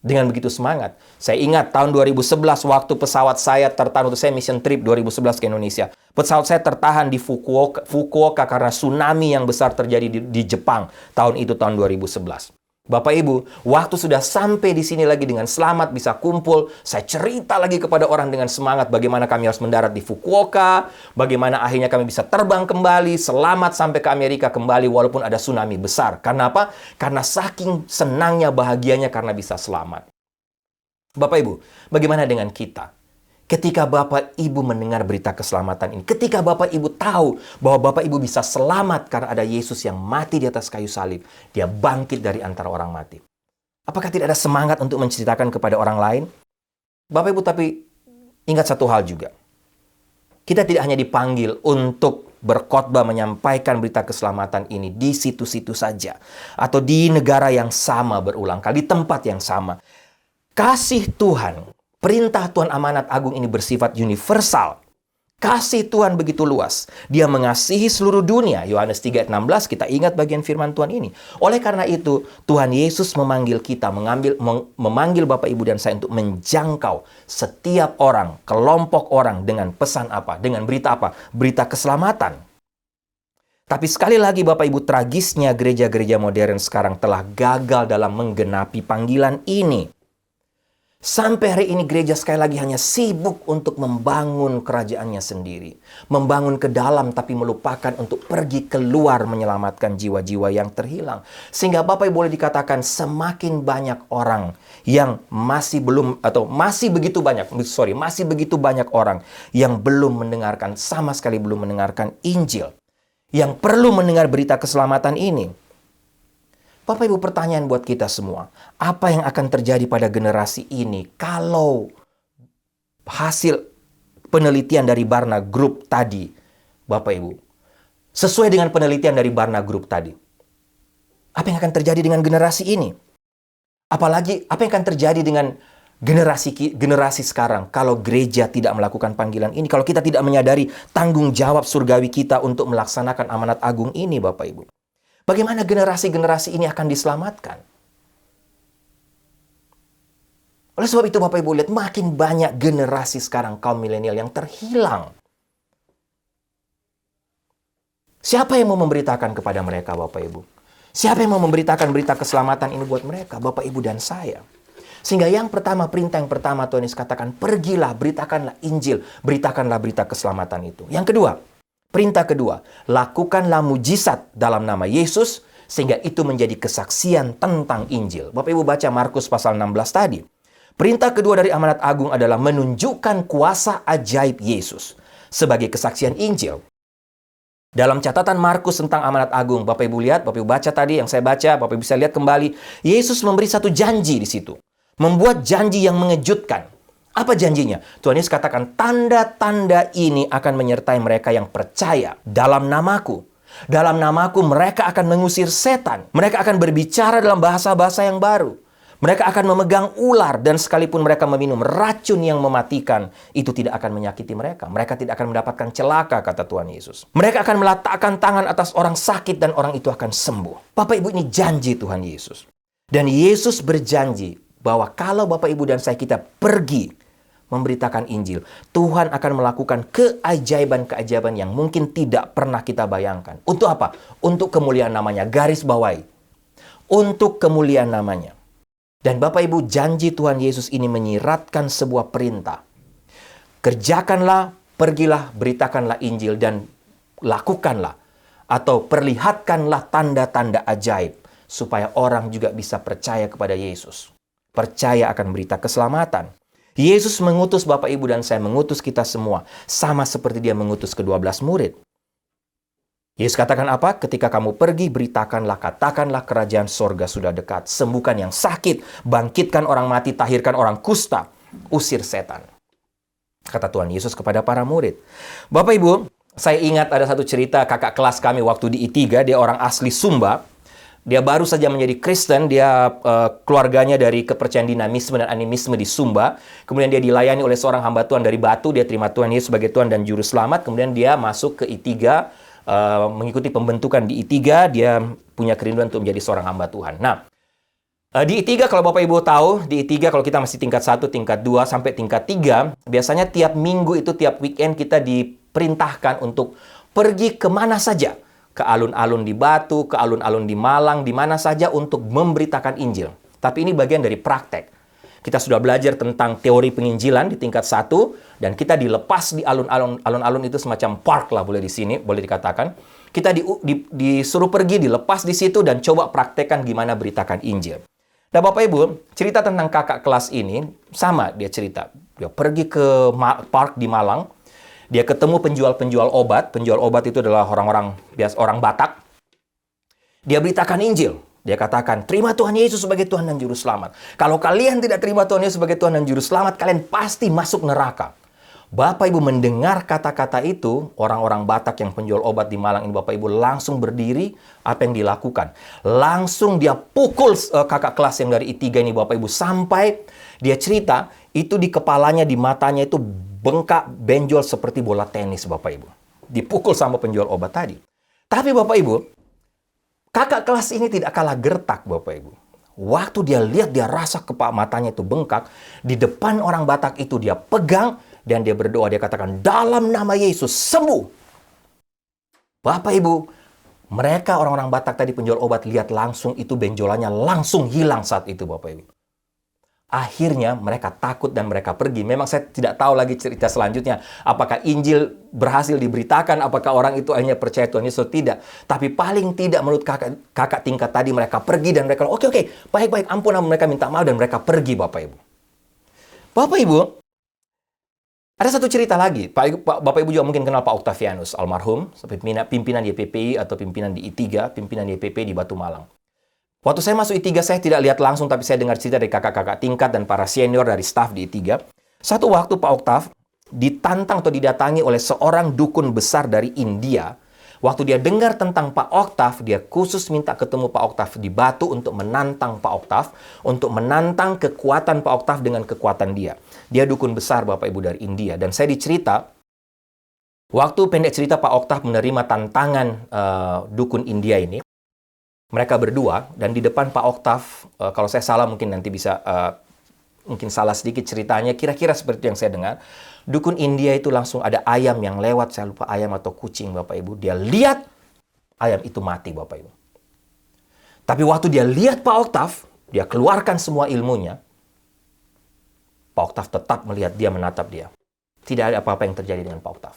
dengan begitu semangat. Saya ingat tahun 2011 waktu pesawat saya tertahan, untuk saya mission trip 2011 ke Indonesia. Pesawat saya tertahan di Fukuoka karena tsunami yang besar terjadi di Jepang. Tahun 2011. Bapak Ibu, waktu sudah sampai di sini lagi dengan selamat, bisa kumpul, saya cerita lagi kepada orang dengan semangat bagaimana kami harus mendarat di Fukuoka, bagaimana akhirnya kami bisa terbang kembali, selamat sampai ke Amerika kembali walaupun ada tsunami besar. Karena apa? Karena saking senangnya, bahagianya karena bisa selamat. Bapak Ibu, bagaimana dengan kita? Ketika Bapak Ibu mendengar berita keselamatan ini, ketika Bapak Ibu tahu bahwa Bapak Ibu bisa selamat karena ada Yesus yang mati di atas kayu salib, dia bangkit dari antara orang mati. Apakah tidak ada semangat untuk menceritakan kepada orang lain? Bapak Ibu, tapi ingat satu hal juga. Kita tidak hanya dipanggil untuk berkhotbah menyampaikan berita keselamatan ini di situ-situ saja, atau di negara yang sama berulang kali, di tempat yang sama. Kasih Tuhan, perintah Tuhan amanat agung ini bersifat universal. Kasih Tuhan begitu luas. Dia mengasihi seluruh dunia. Yohanes 3 ayat 16, kita ingat bagian firman Tuhan ini. Oleh karena itu, Tuhan Yesus memanggil kita, memanggil Bapak, Ibu, dan saya untuk menjangkau setiap orang, kelompok orang dengan pesan apa? Dengan berita apa? Berita keselamatan. Tapi sekali lagi Bapak Ibu, tragisnya gereja-gereja modern sekarang telah gagal dalam menggenapi panggilan ini. Sampai hari ini gereja sekali lagi hanya sibuk untuk membangun kerajaannya sendiri. Membangun ke dalam tapi melupakan untuk pergi keluar menyelamatkan jiwa-jiwa yang terhilang. Sehingga Bapak Ibu boleh dikatakan semakin banyak orang yang masih begitu banyak orang yang belum mendengarkan, sama sekali belum mendengarkan Injil. Yang perlu mendengar berita keselamatan ini. Bapak Ibu, pertanyaan buat kita semua. Apa yang akan terjadi pada generasi ini kalau hasil penelitian dari Barna Group tadi, Bapak Ibu, sesuai dengan penelitian dari Barna Group tadi? Apa yang akan terjadi dengan generasi ini? Apalagi, apa yang akan terjadi dengan generasi sekarang kalau gereja tidak melakukan panggilan ini? Kalau kita tidak menyadari tanggung jawab surgawi kita untuk melaksanakan amanat agung ini, Bapak Ibu. Bagaimana generasi-generasi ini akan diselamatkan? Oleh sebab itu Bapak Ibu lihat makin banyak generasi sekarang kaum milenial yang terhilang. Siapa yang mau memberitakan kepada mereka Bapak Ibu? Siapa yang mau memberitakan berita keselamatan ini buat mereka? Bapak Ibu dan saya. Sehingga perintah yang pertama Tuhan Yesus katakan, pergilah, beritakanlah Injil, beritakanlah berita keselamatan itu. Yang kedua, perintah kedua, lakukanlah mujizat dalam nama Yesus, sehingga itu menjadi kesaksian tentang Injil. Bapak Ibu baca Markus pasal 16 tadi. Perintah kedua dari amanat agung adalah menunjukkan kuasa ajaib Yesus sebagai kesaksian Injil. Dalam catatan Markus tentang amanat agung, Bapak Ibu lihat, Bapak Ibu baca tadi, yang saya baca, Bapak Ibu bisa lihat kembali, Yesus memberi satu janji di situ. Membuat janji yang mengejutkan. Apa janjinya? Tuhan Yesus katakan, tanda-tanda ini akan menyertai mereka yang percaya dalam namaku. Dalam namaku mereka akan mengusir setan. Mereka akan berbicara dalam bahasa-bahasa yang baru. Mereka akan memegang ular dan sekalipun mereka meminum racun yang mematikan, itu tidak akan menyakiti mereka. Mereka tidak akan mendapatkan celaka, kata Tuhan Yesus. Mereka akan meletakkan tangan atas orang sakit dan orang itu akan sembuh. Bapak Ibu, ini janji Tuhan Yesus. Dan Yesus berjanji bahwa kalau Bapak Ibu dan saya kita pergi memberitakan Injil, Tuhan akan melakukan keajaiban-keajaiban yang mungkin tidak pernah kita bayangkan. Untuk apa? Untuk kemuliaan namanya. Garis bawahi. Untuk kemuliaan namanya. Dan Bapak Ibu, janji Tuhan Yesus ini menyiratkan sebuah perintah. Kerjakanlah, pergilah, beritakanlah Injil, dan lakukanlah atau perlihatkanlah tanda-tanda ajaib supaya orang juga bisa percaya kepada Yesus. Percaya akan berita keselamatan. Yesus mengutus Bapak Ibu dan saya, mengutus kita semua, sama seperti dia mengutus ke-12 murid. Yesus katakan apa? Ketika kamu pergi, beritakanlah, katakanlah kerajaan sorga sudah dekat. Sembuhkan yang sakit, bangkitkan orang mati, tahirkan orang kusta, usir setan. Kata Tuhan Yesus kepada para murid. Bapak Ibu, saya ingat ada satu cerita kakak kelas kami waktu di I3, dia orang asli Sumba. Dia baru saja menjadi Kristen, dia keluarganya dari kepercayaan dinamisme dan animisme di Sumba. Kemudian dia dilayani oleh seorang hamba Tuhan dari Batu, dia terima Tuhan Yesus sebagai Tuhan dan Juru Selamat. Kemudian dia masuk ke I3, mengikuti pembentukan di I3, dia punya kerinduan untuk menjadi seorang hamba Tuhan. Nah, di I3 kalau Bapak Ibu tahu, di I3 kalau kita masih tingkat 1, tingkat 2, sampai tingkat 3, biasanya tiap minggu itu, tiap weekend kita diperintahkan untuk pergi kemana saja. Ke alun-alun di Batu, ke alun-alun di Malang, di mana saja untuk memberitakan Injil. Tapi ini bagian dari praktek. Kita sudah belajar tentang teori penginjilan di tingkat 1, dan kita dilepas di alun-alun. Alun-alun itu semacam park lah boleh di sini, boleh dikatakan. Kita disuruh pergi, dilepas di situ, dan coba praktekkan gimana beritakan Injil. Nah Bapak Ibu, cerita tentang kakak kelas ini, sama dia cerita. Dia pergi ke park di Malang, dia ketemu penjual-penjual obat. Penjual obat itu adalah orang-orang biasa, orang Batak. Dia beritakan Injil. Dia katakan, terima Tuhan Yesus sebagai Tuhan dan Juru Selamat. Kalau kalian tidak terima Tuhan Yesus sebagai Tuhan dan Juru Selamat, kalian pasti masuk neraka. Bapak Ibu mendengar kata-kata itu, orang-orang Batak yang penjual obat di Malang ini, Bapak Ibu langsung berdiri. Apa yang dilakukan? Langsung dia pukul kakak kelas yang dari I3 ini, Bapak Ibu, sampai Dia cerita, itu di kepalanya, di matanya itu bengkak, benjol seperti bola tenis, Bapak Ibu. Dipukul sama penjual obat tadi. Tapi Bapak Ibu, kakak kelas ini tidak kalah gertak, Bapak Ibu. Waktu dia lihat, dia rasa matanya itu bengkak, di depan orang Batak itu dia pegang, dan dia berdoa, dia katakan, dalam nama Yesus, sembuh. Bapak Ibu, mereka orang-orang Batak tadi penjual obat, lihat langsung itu benjolannya langsung hilang saat itu, Bapak Ibu. Akhirnya mereka takut dan mereka pergi. Memang saya tidak tahu lagi cerita selanjutnya. Apakah Injil berhasil diberitakan? Apakah orang itu hanya percaya Tuhan Yesus? Tidak. Tapi paling tidak menurut kakak tingkat tadi mereka pergi dan mereka, oke, baik, ampun, mereka minta maaf dan mereka pergi, Bapak Ibu. Bapak Ibu, ada satu cerita lagi. Bapak Ibu juga mungkin kenal Pak Octavianus, almarhum, pimpinan YPPI atau pimpinan di I3, pimpinan YPP di Batu Malang. Waktu saya masuk I3, saya tidak lihat langsung, tapi saya dengar cerita dari kakak-kakak tingkat dan para senior dari staf di I3. Satu waktu Pak Octav ditantang atau didatangi oleh seorang dukun besar dari India. Waktu dia dengar tentang Pak Octav, dia khusus minta ketemu Pak Octav di Batu untuk menantang Pak Octav, untuk menantang kekuatan Pak Octav dengan kekuatan dia. Dia dukun besar, Bapak Ibu, dari India. Dan saya dicerita, waktu pendek cerita Pak Octav menerima tantangan dukun India ini, mereka berdua, dan di depan Pak Octav, kalau saya salah mungkin nanti bisa, mungkin salah sedikit ceritanya, kira-kira seperti yang saya dengar. Dukun India itu langsung ada ayam yang lewat, saya lupa ayam atau kucing, Bapak Ibu. Dia lihat, ayam itu mati, Bapak Ibu. Tapi waktu dia lihat Pak Octav, dia keluarkan semua ilmunya, Pak Octav tetap melihat dia, menatap dia. Tidak ada apa-apa yang terjadi dengan Pak Octav.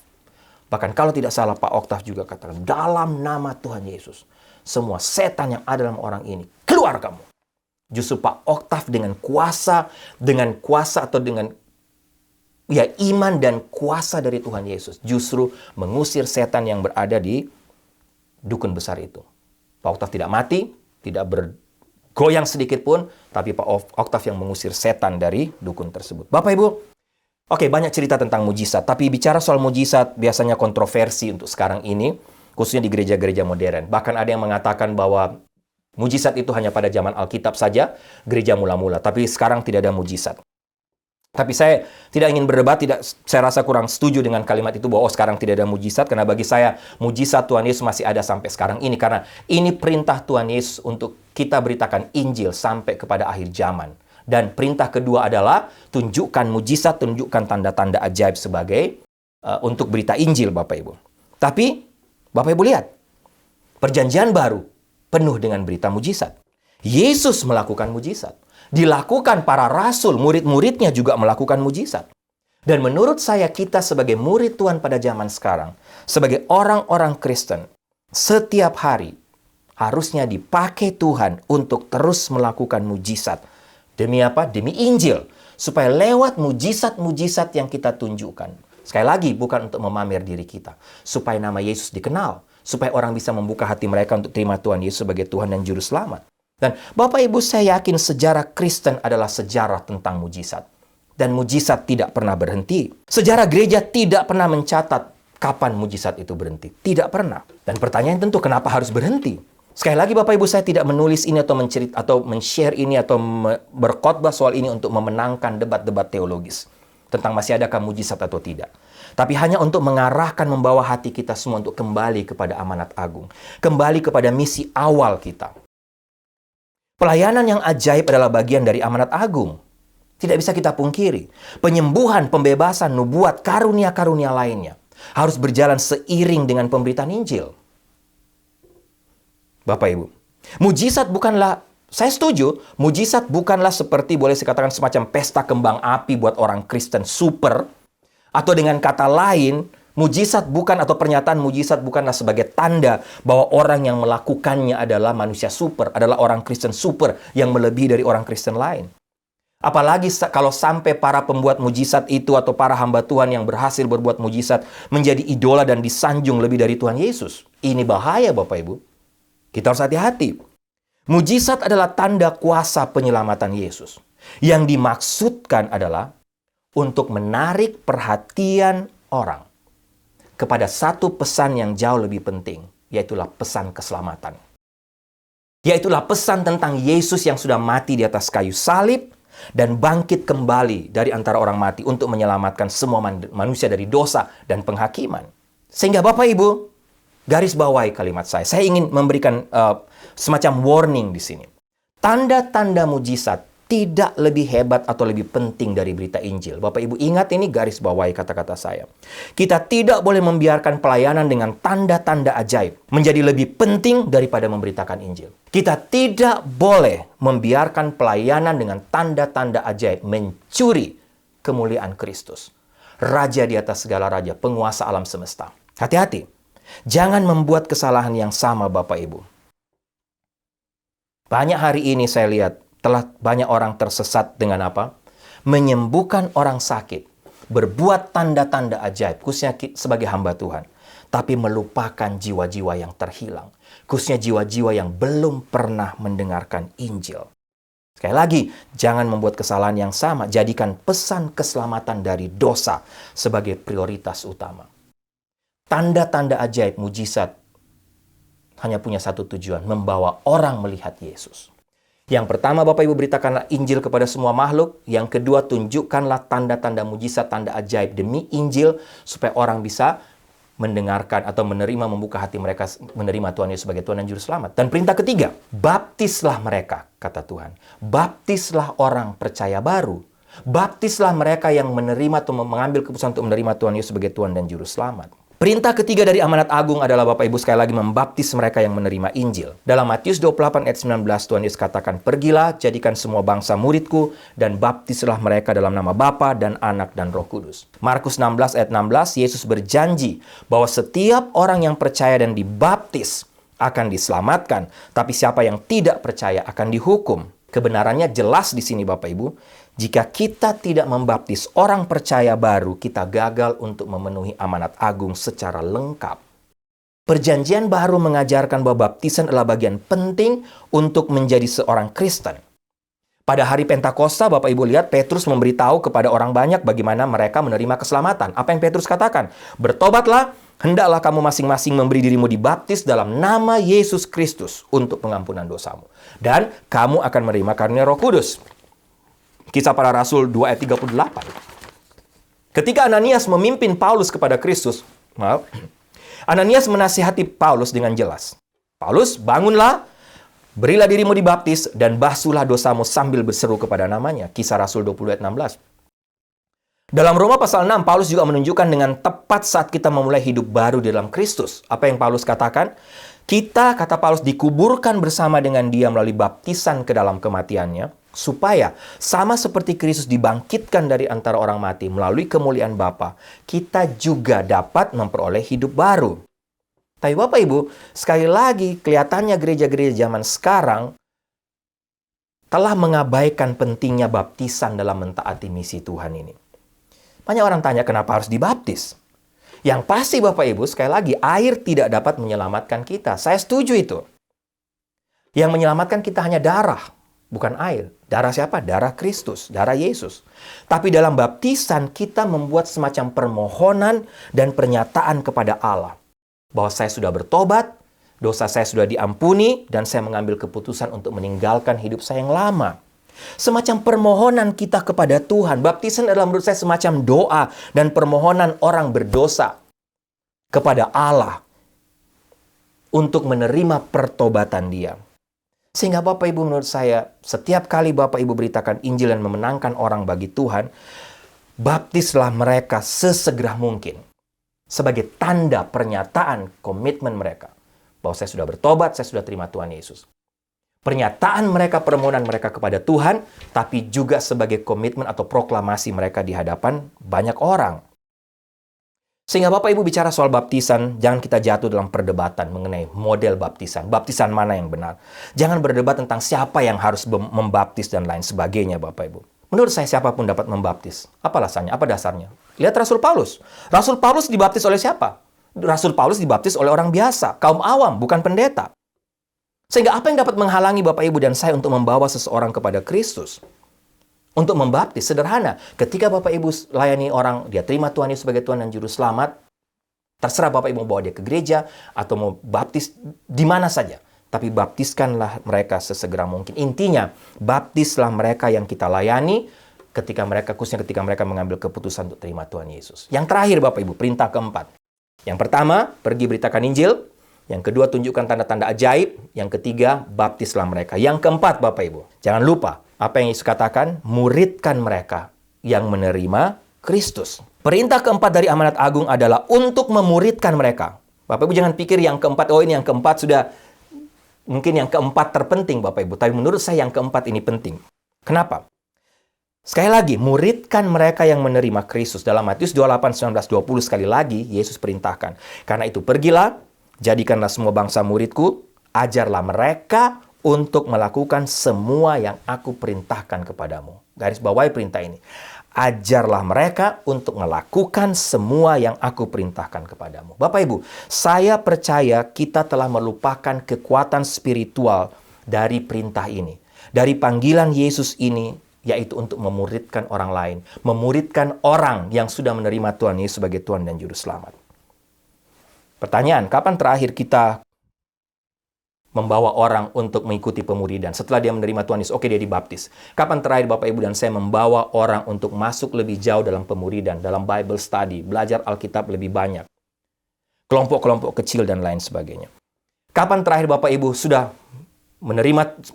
Bahkan kalau tidak salah, Pak Octav juga katakan, dalam nama Tuhan Yesus, semua setan yang ada dalam orang ini, keluar kamu. Justru Pak Octav dengan kuasa atau dengan iman dan kuasa dari Tuhan Yesus, justru mengusir setan yang berada di dukun besar itu. Pak Octav tidak mati, tidak bergoyang sedikit pun, tapi Pak Octav yang mengusir setan dari dukun tersebut. Bapak Ibu, oke, banyak cerita tentang mujizat, tapi bicara soal mujizat biasanya kontroversi untuk sekarang ini, khususnya di gereja-gereja modern. Bahkan ada yang mengatakan bahwa mujizat itu hanya pada zaman Alkitab saja, gereja mula-mula. Tapi sekarang tidak ada mujizat. Tapi saya tidak ingin berdebat, saya rasa kurang setuju dengan kalimat itu bahwa sekarang tidak ada mujizat. Karena bagi saya, mujizat Tuhan Yesus masih ada sampai sekarang ini. Karena ini perintah Tuhan Yesus untuk kita beritakan Injil sampai kepada akhir zaman. Dan perintah kedua adalah tunjukkan mujizat, tunjukkan tanda-tanda ajaib sebagai untuk berita Injil, Bapak Ibu. Tapi Bapak Ibu lihat, perjanjian baru penuh dengan berita mujizat. Yesus melakukan mujizat. Dilakukan para rasul, murid-muridnya juga melakukan mujizat. Dan menurut saya, kita sebagai murid Tuhan pada zaman sekarang, sebagai orang-orang Kristen, setiap hari harusnya dipakai Tuhan untuk terus melakukan mujizat. Demi apa? Demi Injil. Supaya lewat mujizat-mujizat yang kita tunjukkan. Sekali lagi, bukan untuk memamer diri kita. Supaya nama Yesus dikenal. Supaya orang bisa membuka hati mereka untuk terima Tuhan Yesus sebagai Tuhan dan Juru Selamat. Dan Bapak Ibu, saya yakin sejarah Kristen adalah sejarah tentang mujizat. Dan mujizat tidak pernah berhenti. Sejarah gereja tidak pernah mencatat kapan mujizat itu berhenti. Tidak pernah. Dan pertanyaan tentu, kenapa harus berhenti? Sekali lagi Bapak Ibu, saya tidak menulis ini atau men-share ini atau berkhotbah soal ini untuk memenangkan debat-debat teologis. Tentang masih adakah mujizat atau tidak. Tapi hanya untuk mengarahkan, membawa hati kita semua untuk kembali kepada amanat agung. Kembali kepada misi awal kita. Pelayanan yang ajaib adalah bagian dari amanat agung. Tidak bisa kita pungkiri. Penyembuhan, pembebasan, nubuat, karunia-karunia lainnya harus berjalan seiring dengan pemberitaan Injil. Bapak Ibu, mujizat bukanlah, saya setuju, mujizat bukanlah seperti boleh dikatakan semacam pesta kembang api buat orang Kristen super. Atau dengan kata lain, mujizat bukan atau pernyataan mujizat bukanlah sebagai tanda bahwa orang yang melakukannya adalah manusia super, adalah orang Kristen super yang melebihi dari orang Kristen lain. Apalagi kalau sampai para pembuat mujizat itu atau para hamba Tuhan yang berhasil berbuat mujizat menjadi idola dan disanjung lebih dari Tuhan Yesus. Ini bahaya Bapak Ibu. Kita harus hati-hati. Mujizat adalah tanda kuasa penyelamatan Yesus. Yang dimaksudkan adalah untuk menarik perhatian orang kepada satu pesan yang jauh lebih penting, yaitulah pesan keselamatan. Yaitulah pesan tentang Yesus yang sudah mati di atas kayu salib, dan bangkit kembali dari antara orang mati untuk menyelamatkan semua manusia dari dosa dan penghakiman. Sehingga Bapak Ibu, garis bawahi kalimat saya. Saya ingin memberikan semacam warning di sini. Tanda-tanda mujizat tidak lebih hebat atau lebih penting dari berita Injil. Bapak Ibu ingat ini, garis bawahi kata-kata saya. Kita tidak boleh membiarkan pelayanan dengan tanda-tanda ajaib menjadi lebih penting daripada memberitakan Injil. Kita tidak boleh membiarkan pelayanan dengan tanda-tanda ajaib mencuri kemuliaan Kristus, Raja di atas segala raja, penguasa alam semesta. Hati-hati. Jangan membuat kesalahan yang sama, Bapak Ibu. Banyak hari ini saya lihat telah banyak orang tersesat dengan apa? Menyembuhkan orang sakit, berbuat tanda-tanda ajaib, khususnya sebagai hamba Tuhan, tapi melupakan jiwa-jiwa yang terhilang, khususnya jiwa-jiwa yang belum pernah mendengarkan Injil. Sekali lagi, jangan membuat kesalahan yang sama. Jadikan pesan keselamatan dari dosa sebagai prioritas utama. Tanda-tanda ajaib, mujizat hanya punya satu tujuan, membawa orang melihat Yesus. Yang pertama, Bapak Ibu, beritakanlah Injil kepada semua makhluk. Yang kedua, tunjukkanlah tanda-tanda mujizat, tanda ajaib demi Injil, supaya orang bisa mendengarkan atau menerima, membuka hati mereka, menerima Tuhan Yesus sebagai Tuhan dan Juru Selamat. Dan perintah ketiga, baptislah mereka, kata Tuhan. Baptislah orang percaya baru. Baptislah mereka yang menerima atau mengambil keputusan untuk menerima Tuhan Yesus sebagai Tuhan dan Juru Selamat. Perintah ketiga dari amanat agung adalah, Bapak Ibu, sekali lagi membaptis mereka yang menerima Injil. Dalam Matius 28 ayat 19, Tuhan Yesus katakan, "Pergilah, jadikan semua bangsa muridku, dan baptislah mereka dalam nama Bapa dan Anak dan Roh Kudus." Markus 16 ayat 16, Yesus berjanji bahwa setiap orang yang percaya dan dibaptis akan diselamatkan, tapi siapa yang tidak percaya akan dihukum. Kebenarannya jelas di sini, Bapak Ibu. Jika kita tidak membaptis orang percaya baru, kita gagal untuk memenuhi amanat agung secara lengkap. Perjanjian baru mengajarkan bahwa baptisan adalah bagian penting untuk menjadi seorang Kristen. Pada hari Pentakosta, Bapak Ibu lihat, Petrus memberitahu kepada orang banyak bagaimana mereka menerima keselamatan. Apa yang Petrus katakan? "Bertobatlah, hendaklah kamu masing-masing memberi dirimu dibaptis dalam nama Yesus Kristus untuk pengampunan dosamu. Dan kamu akan menerima karunia Roh Kudus." Kisah Para Rasul 2 ayat 38. Ketika Ananias memimpin Paulus kepada Kristus, Ananias menasihati Paulus dengan jelas. "Paulus, bangunlah, berilah dirimu dibaptis, dan basuhlah dosamu sambil berseru kepada namanya." Kisah Rasul 20 ayat 16. Dalam Roma pasal 6, Paulus juga menunjukkan dengan tepat saat kita memulai hidup baru di dalam Kristus. Apa yang Paulus katakan? Kita, kata Paulus, dikuburkan bersama dengan Dia melalui baptisan ke dalam kematiannya, supaya sama seperti Kristus dibangkitkan dari antara orang mati melalui kemuliaan Bapa, kita juga dapat memperoleh hidup baru. Tapi Bapak Ibu, sekali lagi kelihatannya gereja-gereja zaman sekarang telah mengabaikan pentingnya baptisan dalam mentaati misi Tuhan ini. Banyak orang tanya kenapa harus dibaptis. Yang pasti Bapak Ibu, sekali lagi, air tidak dapat menyelamatkan kita. Saya setuju itu. Yang menyelamatkan kita hanya darah, bukan air. Darah siapa? Darah Kristus, darah Yesus. Tapi dalam baptisan kita membuat semacam permohonan dan pernyataan kepada Allah bahwa saya sudah bertobat, dosa saya sudah diampuni, dan saya mengambil keputusan untuk meninggalkan hidup saya yang lama. Semacam permohonan kita kepada Tuhan. Baptisan adalah menurut saya semacam doa dan permohonan orang berdosa kepada Allah untuk menerima pertobatan Dia. Sehingga Bapak Ibu, menurut saya, setiap kali Bapak Ibu beritakan Injil dan memenangkan orang bagi Tuhan, baptislah mereka sesegera mungkin sebagai tanda pernyataan komitmen mereka bahwa saya sudah bertobat, saya sudah terima Tuhan Yesus. Pernyataan mereka, permohonan mereka kepada Tuhan, tapi juga sebagai komitmen atau proklamasi mereka di hadapan banyak orang. Sehingga Bapak Ibu bicara soal baptisan, jangan kita jatuh dalam perdebatan mengenai model baptisan. Baptisan mana yang benar? Jangan berdebat tentang siapa yang harus membaptis dan lain sebagainya, Bapak Ibu. Menurut saya, siapapun dapat membaptis. Apa alasannya? Apa dasarnya? Lihat Rasul Paulus. Rasul Paulus dibaptis oleh siapa? Rasul Paulus dibaptis oleh orang biasa, kaum awam, bukan pendeta. Sehingga apa yang dapat menghalangi Bapak Ibu dan saya untuk membawa seseorang kepada Kristus? Untuk membaptis, sederhana. Ketika Bapak Ibu layani orang, dia terima Tuhan Yesus sebagai Tuhan dan Juru Selamat, terserah Bapak Ibu mau bawa dia ke gereja, atau mau baptis di mana saja. tapi baptiskanlah mereka sesegera mungkin. Intinya, baptislah mereka yang kita layani khususnya ketika mereka mengambil keputusan untuk terima Tuhan Yesus. Yang terakhir Bapak Ibu, perintah keempat. Yang pertama, pergi beritakan Injil. Yang kedua, tunjukkan tanda-tanda ajaib. Yang ketiga, baptislah mereka. Yang keempat Bapak Ibu, jangan lupa apa yang Yesus katakan, muridkan mereka yang menerima Kristus. Perintah keempat dari amanat agung adalah untuk memuridkan mereka. Bapak Ibu jangan pikir yang keempat, ini yang keempat sudah, mungkin yang keempat terpenting Bapak Ibu. Tapi menurut saya yang keempat ini penting. Kenapa? Sekali lagi, muridkan mereka yang menerima Kristus. Dalam Matius 28, 19, 20 sekali lagi, Yesus perintahkan. Karena itu pergilah, jadikanlah semua bangsa muridku, ajarlah mereka untuk melakukan semua yang aku perintahkan kepadamu. Garis bawahi perintah ini. Ajarlah mereka untuk melakukan semua yang aku perintahkan kepadamu. Bapak Ibu, saya percaya kita telah melupakan kekuatan spiritual dari perintah ini. Dari panggilan Yesus ini, yaitu untuk memuridkan orang lain. Memuridkan orang yang sudah menerima Tuhan Yesus sebagai Tuhan dan Juru Selamat. Pertanyaan, kapan terakhir kita membawa orang untuk mengikuti pemuridan? Setelah dia menerima Tuhan Yesus, oke dia dibaptis. Kapan terakhir Bapak Ibu dan saya membawa orang untuk masuk lebih jauh dalam pemuridan, dalam Bible study, belajar Alkitab lebih banyak, kelompok-kelompok kecil dan lain sebagainya? Kapan terakhir Bapak Ibu sudah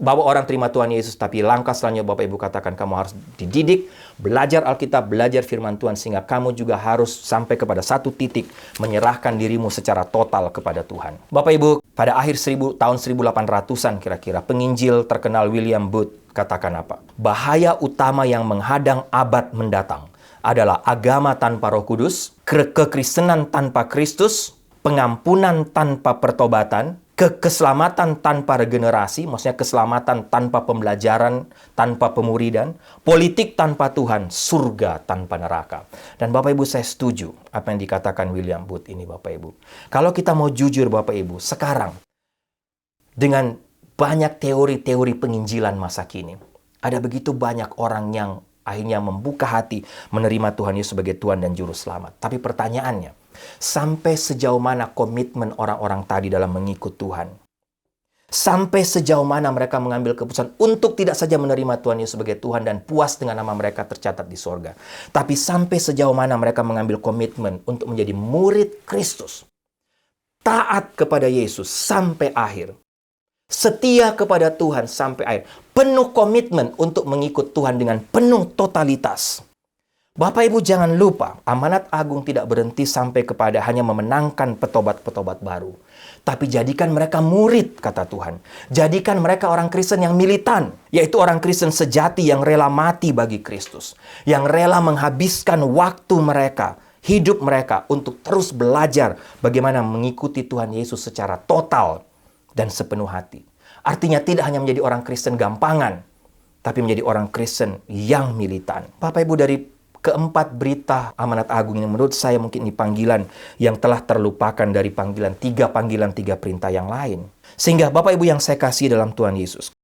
bawa orang terima Tuhan Yesus, tapi langkah selanjutnya Bapak Ibu katakan kamu harus dididik, belajar Alkitab, belajar firman Tuhan, sehingga kamu juga harus sampai kepada satu titik menyerahkan dirimu secara total kepada Tuhan. Bapak Ibu, pada akhir tahun 1800-an kira-kira, penginjil terkenal William Booth katakan apa? Bahaya utama yang menghadang abad mendatang adalah agama tanpa Roh Kudus, kekristenan tanpa Kristus, pengampunan tanpa pertobatan, keselamatan tanpa regenerasi, maksudnya keselamatan tanpa pembelajaran, tanpa pemuridan, politik tanpa Tuhan, surga tanpa neraka. Dan Bapak Ibu, saya setuju apa yang dikatakan William Booth ini Bapak Ibu. Kalau kita mau jujur Bapak Ibu, sekarang dengan banyak teori-teori penginjilan masa kini, ada begitu banyak orang yang akhirnya membuka hati menerima Tuhan Yesus sebagai Tuhan dan Juru Selamat. Tapi pertanyaannya, sampai sejauh mana komitmen orang-orang tadi dalam mengikut Tuhan? Sampai sejauh mana mereka mengambil keputusan untuk tidak saja menerima Tuhan Yesus sebagai Tuhan dan puas dengan nama mereka tercatat di sorga, tapi sampai sejauh mana mereka mengambil komitmen untuk menjadi murid Kristus, taat kepada Yesus sampai akhir, setia kepada Tuhan sampai akhir, penuh komitmen untuk mengikut Tuhan dengan penuh totalitas. Bapak Ibu jangan lupa, amanat agung tidak berhenti sampai kepada hanya memenangkan petobat-petobat baru. Tapi jadikan mereka murid, kata Tuhan. Jadikan mereka orang Kristen yang militan, yaitu orang Kristen sejati yang rela mati bagi Kristus. Yang rela menghabiskan waktu mereka, hidup mereka untuk terus belajar bagaimana mengikuti Tuhan Yesus secara total dan sepenuh hati. Artinya tidak hanya menjadi orang Kristen gampangan, tapi menjadi orang Kristen yang militan. Bapak Ibu, dari keempat berita amanat agung ini menurut saya mungkin ini panggilan yang telah terlupakan dari tiga perintah yang lain. Sehingga Bapak Ibu yang saya kasih dalam Tuhan Yesus,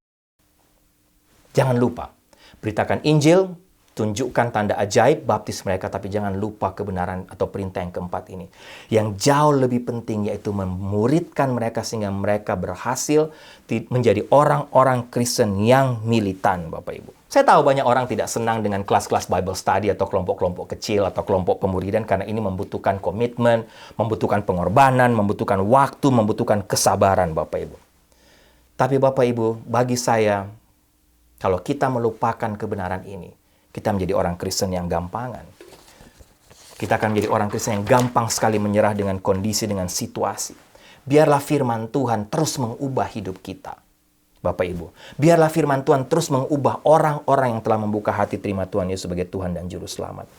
jangan lupa beritakan Injil, tunjukkan tanda ajaib, baptis mereka, tapi jangan lupa kebenaran atau perintah yang keempat ini. Yang jauh lebih penting yaitu memuridkan mereka sehingga mereka berhasil menjadi orang-orang Kristen yang militan, Bapak Ibu. Saya tahu banyak orang tidak senang dengan kelas-kelas Bible study atau kelompok-kelompok kecil atau kelompok pemuridan karena ini membutuhkan komitmen, membutuhkan pengorbanan, membutuhkan waktu, membutuhkan kesabaran, Bapak Ibu. Tapi Bapak Ibu, bagi saya, kalau kita melupakan kebenaran ini, kita menjadi orang Kristen yang gampangan. Kita akan menjadi orang Kristen yang gampang sekali menyerah dengan kondisi, dengan situasi. Biarlah firman Tuhan terus mengubah hidup kita. Bapak Ibu, biarlah firman Tuhan terus mengubah orang-orang yang telah membuka hati terima Tuhan Yesus sebagai Tuhan dan Juru Selamat.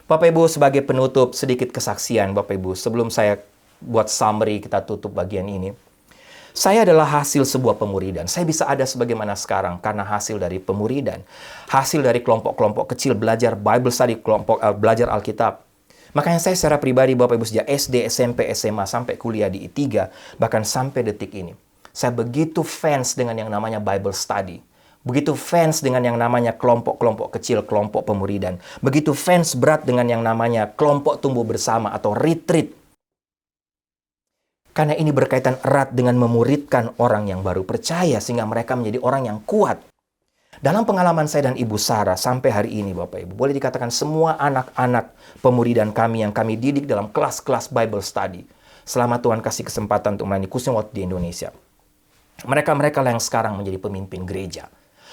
Bapak Ibu, sebagai penutup, sedikit kesaksian Bapak Ibu. Sebelum saya buat summary, kita tutup bagian ini. Saya adalah hasil sebuah pemuridan. Saya bisa ada sebagaimana sekarang karena hasil dari pemuridan. Hasil dari kelompok-kelompok kecil, belajar Bible study, belajar Alkitab. Makanya saya secara pribadi, Bapak Ibu, sejak SD, SMP, SMA, sampai kuliah di I3, bahkan sampai detik ini, saya begitu fans dengan yang namanya Bible study. Begitu fans dengan yang namanya kelompok-kelompok kecil, kelompok pemuridan. Begitu fans berat dengan yang namanya kelompok tumbuh bersama atau retreat. Karena ini berkaitan erat dengan memuridkan orang yang baru percaya sehingga mereka menjadi orang yang kuat. Dalam pengalaman saya dan Ibu Sarah sampai hari ini Bapak Ibu, boleh dikatakan semua anak-anak pemuridan kami yang kami didik dalam kelas-kelas Bible Study, selama Tuhan kasih kesempatan untuk melayani khususnya waktu di Indonesia. Mereka-mereka yang sekarang menjadi pemimpin gereja.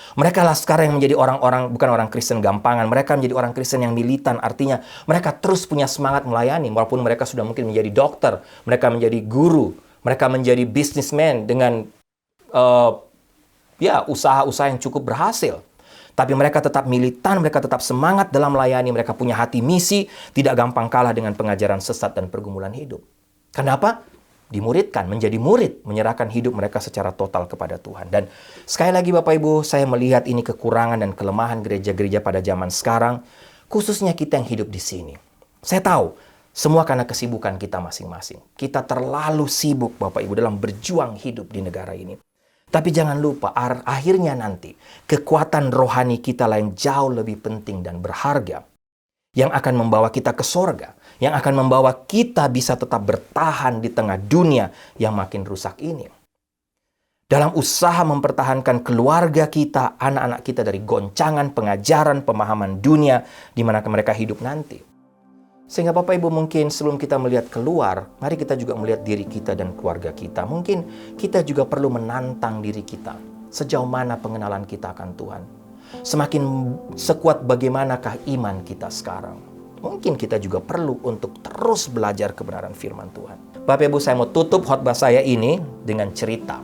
Mereka lah sekarang yang menjadi orang-orang, bukan orang Kristen gampangan. Mereka menjadi orang Kristen yang militan. Artinya mereka terus punya semangat melayani. Walaupun mereka sudah mungkin menjadi dokter. Mereka menjadi guru. Mereka menjadi businessman dengan usaha-usaha yang cukup berhasil. Tapi mereka tetap militan, mereka tetap semangat dalam melayani. Mereka punya hati misi, tidak gampang kalah dengan pengajaran sesat dan pergumulan hidup. Kenapa? Dimuridkan, menjadi murid, menyerahkan hidup mereka secara total kepada Tuhan. Dan sekali lagi Bapak Ibu, saya melihat ini kekurangan dan kelemahan gereja-gereja pada zaman sekarang, khususnya kita yang hidup di sini. Saya tahu, semua karena kesibukan kita masing-masing. Kita terlalu sibuk Bapak Ibu dalam berjuang hidup di negara ini. Tapi jangan lupa, akhirnya nanti, kekuatan rohani kita lah yang jauh lebih penting dan berharga, yang akan membawa kita ke sorga, yang akan membawa kita bisa tetap bertahan di tengah dunia yang makin rusak ini. Dalam usaha mempertahankan keluarga kita, anak-anak kita dari goncangan, pengajaran, pemahaman dunia di mana mereka hidup nanti. Sehingga Bapak Ibu mungkin sebelum kita melihat keluar, mari kita juga melihat diri kita dan keluarga kita. Mungkin kita juga perlu menantang diri kita. Sejauh mana pengenalan kita akan Tuhan. Semakin sekuat bagaimanakah iman kita sekarang. Mungkin kita juga perlu untuk terus belajar kebenaran firman Tuhan. Bapak Ibu, saya mau tutup khotbah saya ini dengan cerita.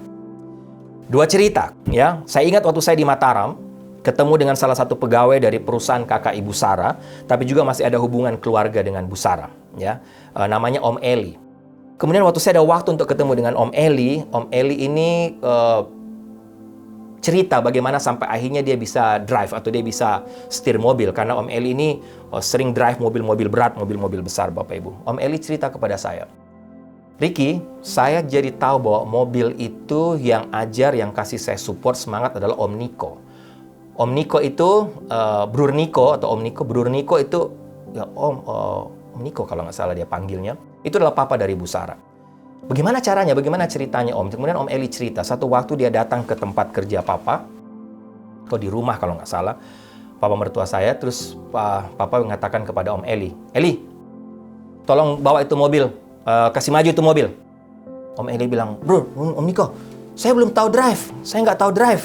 2 cerita, ya. Saya ingat waktu saya di Mataram, ketemu dengan salah satu pegawai dari perusahaan kakak Ibu Sarah, tapi juga masih ada hubungan keluarga dengan Bu Sarah, ya. Namanya Om Eli. Kemudian waktu saya ada waktu untuk ketemu dengan Om Eli ini cerita bagaimana sampai akhirnya dia bisa drive atau dia bisa setir mobil. Karena Om Eli ini sering drive mobil-mobil berat, mobil-mobil besar Bapak Ibu. Om Eli cerita kepada saya, Ricky, saya jadi tahu bahwa mobil itu yang ajar, yang kasih saya support, semangat adalah Om Niko. Om Niko itu, Brur Niko atau Om Niko, Brur Niko itu, ya Om Niko kalau nggak salah dia panggilnya, itu adalah papa dari Bu Sarah. Bagaimana caranya? Bagaimana ceritanya Om? Kemudian Om Eli cerita, satu waktu dia datang ke tempat kerja Papa, atau di rumah kalau nggak salah, Papa mertua saya, terus Papa mengatakan kepada Om Eli, Eli, tolong bawa itu mobil, kasih maju itu mobil. Om Eli bilang, Bro, Om Niko, saya belum tahu drive, saya nggak tahu drive.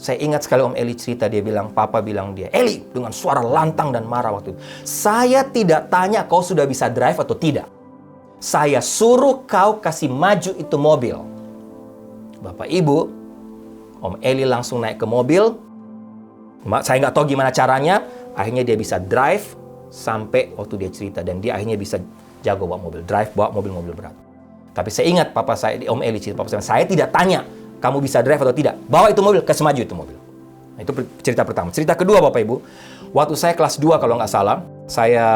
Saya ingat sekali Om Eli cerita, dia bilang, Papa bilang dia, Eli, dengan suara lantang dan marah waktu itu, saya tidak tanya kau sudah bisa drive atau tidak. Saya suruh kau kasih maju itu mobil. Bapak Ibu, Om Eli langsung naik ke mobil. Saya nggak tahu gimana caranya. Akhirnya dia bisa drive sampai waktu dia cerita. Dan dia akhirnya bisa jago bawa mobil. Drive, bawa mobil-mobil berat. Tapi saya ingat papa saya, Om Eli cerita, papa saya tidak tanya kamu bisa drive atau tidak. Bawa itu mobil, kasih maju itu mobil. Nah, itu cerita pertama. Cerita kedua Bapak Ibu, waktu saya kelas 2 kalau nggak salah, saya...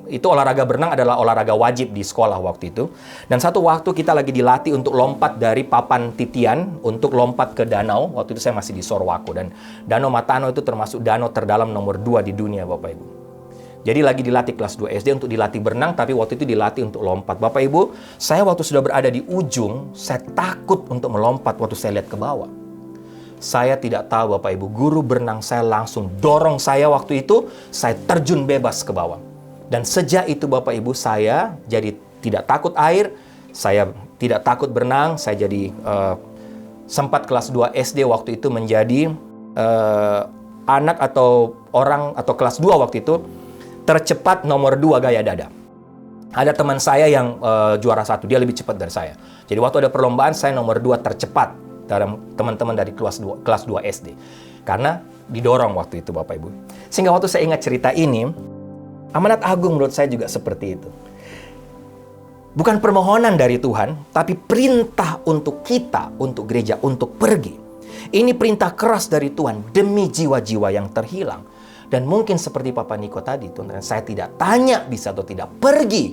itu olahraga berenang adalah olahraga wajib di sekolah waktu itu. Dan satu waktu kita lagi dilatih untuk lompat dari papan titian untuk lompat ke danau. Waktu itu saya masih di Sorwako. Dan Danau Matano itu termasuk danau terdalam nomor 2 di dunia Bapak Ibu. Jadi lagi dilatih kelas 2 SD untuk dilatih berenang, tapi waktu itu dilatih untuk lompat. Bapak Ibu, saya waktu sudah berada di ujung, saya takut untuk melompat waktu saya lihat ke bawah. Saya tidak tahu Bapak Ibu, guru berenang saya langsung dorong saya waktu itu, saya terjun bebas ke bawah. Dan sejak itu Bapak Ibu saya jadi tidak takut air, saya tidak takut berenang, saya jadi sempat kelas 2 SD waktu itu menjadi anak atau orang atau kelas 2 waktu itu tercepat nomor 2 gaya dada. Ada teman saya yang juara 1, dia lebih cepat dari saya. Jadi waktu ada perlombaan saya nomor 2 tercepat dari teman-teman dari kelas 2 SD. Karena didorong waktu itu Bapak Ibu. Sehingga waktu saya ingat cerita ini, amanat agung menurut saya juga seperti itu. Bukan permohonan dari Tuhan, tapi perintah untuk kita, untuk gereja, untuk pergi. Ini perintah keras dari Tuhan demi jiwa-jiwa yang terhilang. Dan mungkin seperti Papa Niko tadi, Tuhan, saya tidak tanya bisa atau tidak, pergi.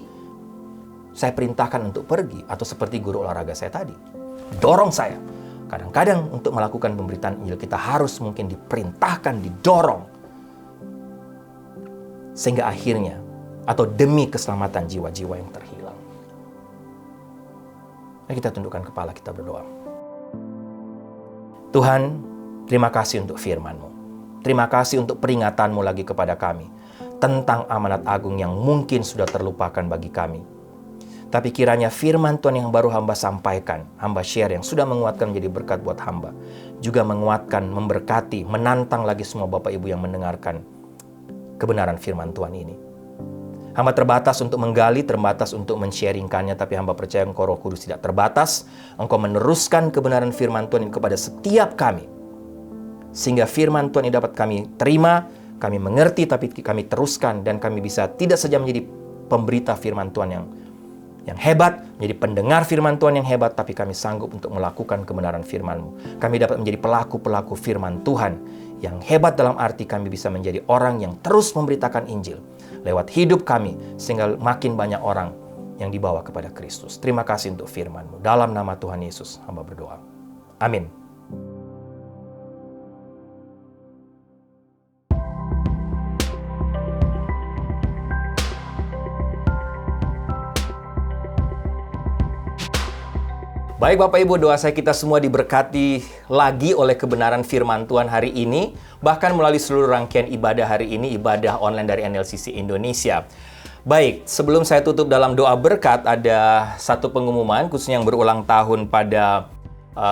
Saya perintahkan untuk pergi, atau seperti guru olahraga saya tadi, dorong saya. Kadang-kadang untuk melakukan pemberitaan Injil kita harus mungkin diperintahkan, didorong. Sehingga akhirnya, atau demi keselamatan jiwa-jiwa yang terhilang. Mari kita tundukkan kepala, kita berdoa. Tuhan, terima kasih untuk firman-Mu. Terima kasih untuk peringatan-Mu lagi kepada kami tentang amanat agung yang mungkin sudah terlupakan bagi kami. Tapi kiranya firman Tuhan yang baru hamba sampaikan, hamba share yang sudah menguatkan menjadi berkat buat hamba, juga menguatkan, memberkati, menantang lagi semua Bapak Ibu yang mendengarkan kebenaran firman Tuhan ini. Hamba terbatas untuk menggali, terbatas untuk men-sharingkannya, tapi hamba percaya Engkau Roh Kudus tidak terbatas. Engkau meneruskan kebenaran firman Tuhan ini kepada setiap kami. Sehingga firman Tuhan ini dapat kami terima, kami mengerti, tapi kami teruskan, dan kami bisa tidak saja menjadi pemberita firman Tuhan yang hebat, menjadi pendengar firman Tuhan yang hebat, tapi kami sanggup untuk melakukan kebenaran firman-Mu. Kami dapat menjadi pelaku-pelaku firman Tuhan yang hebat dalam arti kami bisa menjadi orang yang terus memberitakan Injil lewat hidup kami, sehingga makin banyak orang yang dibawa kepada Kristus. Terima kasih untuk firman-Mu. Dalam nama Tuhan Yesus, hamba berdoa. Amin. Baik Bapak Ibu, doa saya kita semua diberkati lagi oleh kebenaran firman Tuhan hari ini, bahkan melalui seluruh rangkaian ibadah hari ini, ibadah online dari NLCC Indonesia. Baik, sebelum saya tutup dalam doa berkat, ada satu pengumuman khususnya yang berulang tahun pada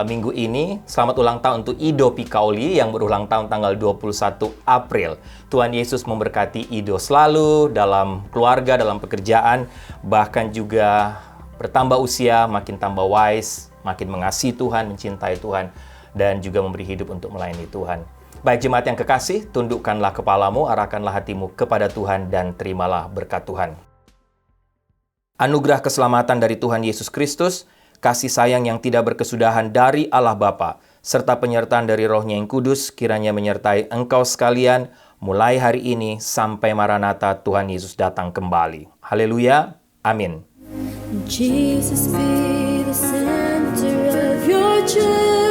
minggu ini. Selamat ulang tahun untuk Ido Pikauli yang berulang tahun tanggal 21 April. Tuhan Yesus memberkati Ido selalu dalam keluarga, dalam pekerjaan, bahkan juga bertambah usia, makin tambah wise, makin mengasihi Tuhan, mencintai Tuhan, dan juga memberi hidup untuk melayani Tuhan. Baik jemaat yang kekasih, tundukkanlah kepalamu, arahkanlah hatimu kepada Tuhan, dan terimalah berkat Tuhan. Anugerah keselamatan dari Tuhan Yesus Kristus, kasih sayang yang tidak berkesudahan dari Allah Bapa, serta penyertaan dari Roh-Nya yang kudus, kiranya menyertai engkau sekalian, mulai hari ini sampai Maranatha Tuhan Yesus datang kembali. Haleluya, amin. Jesus, be the center of your church.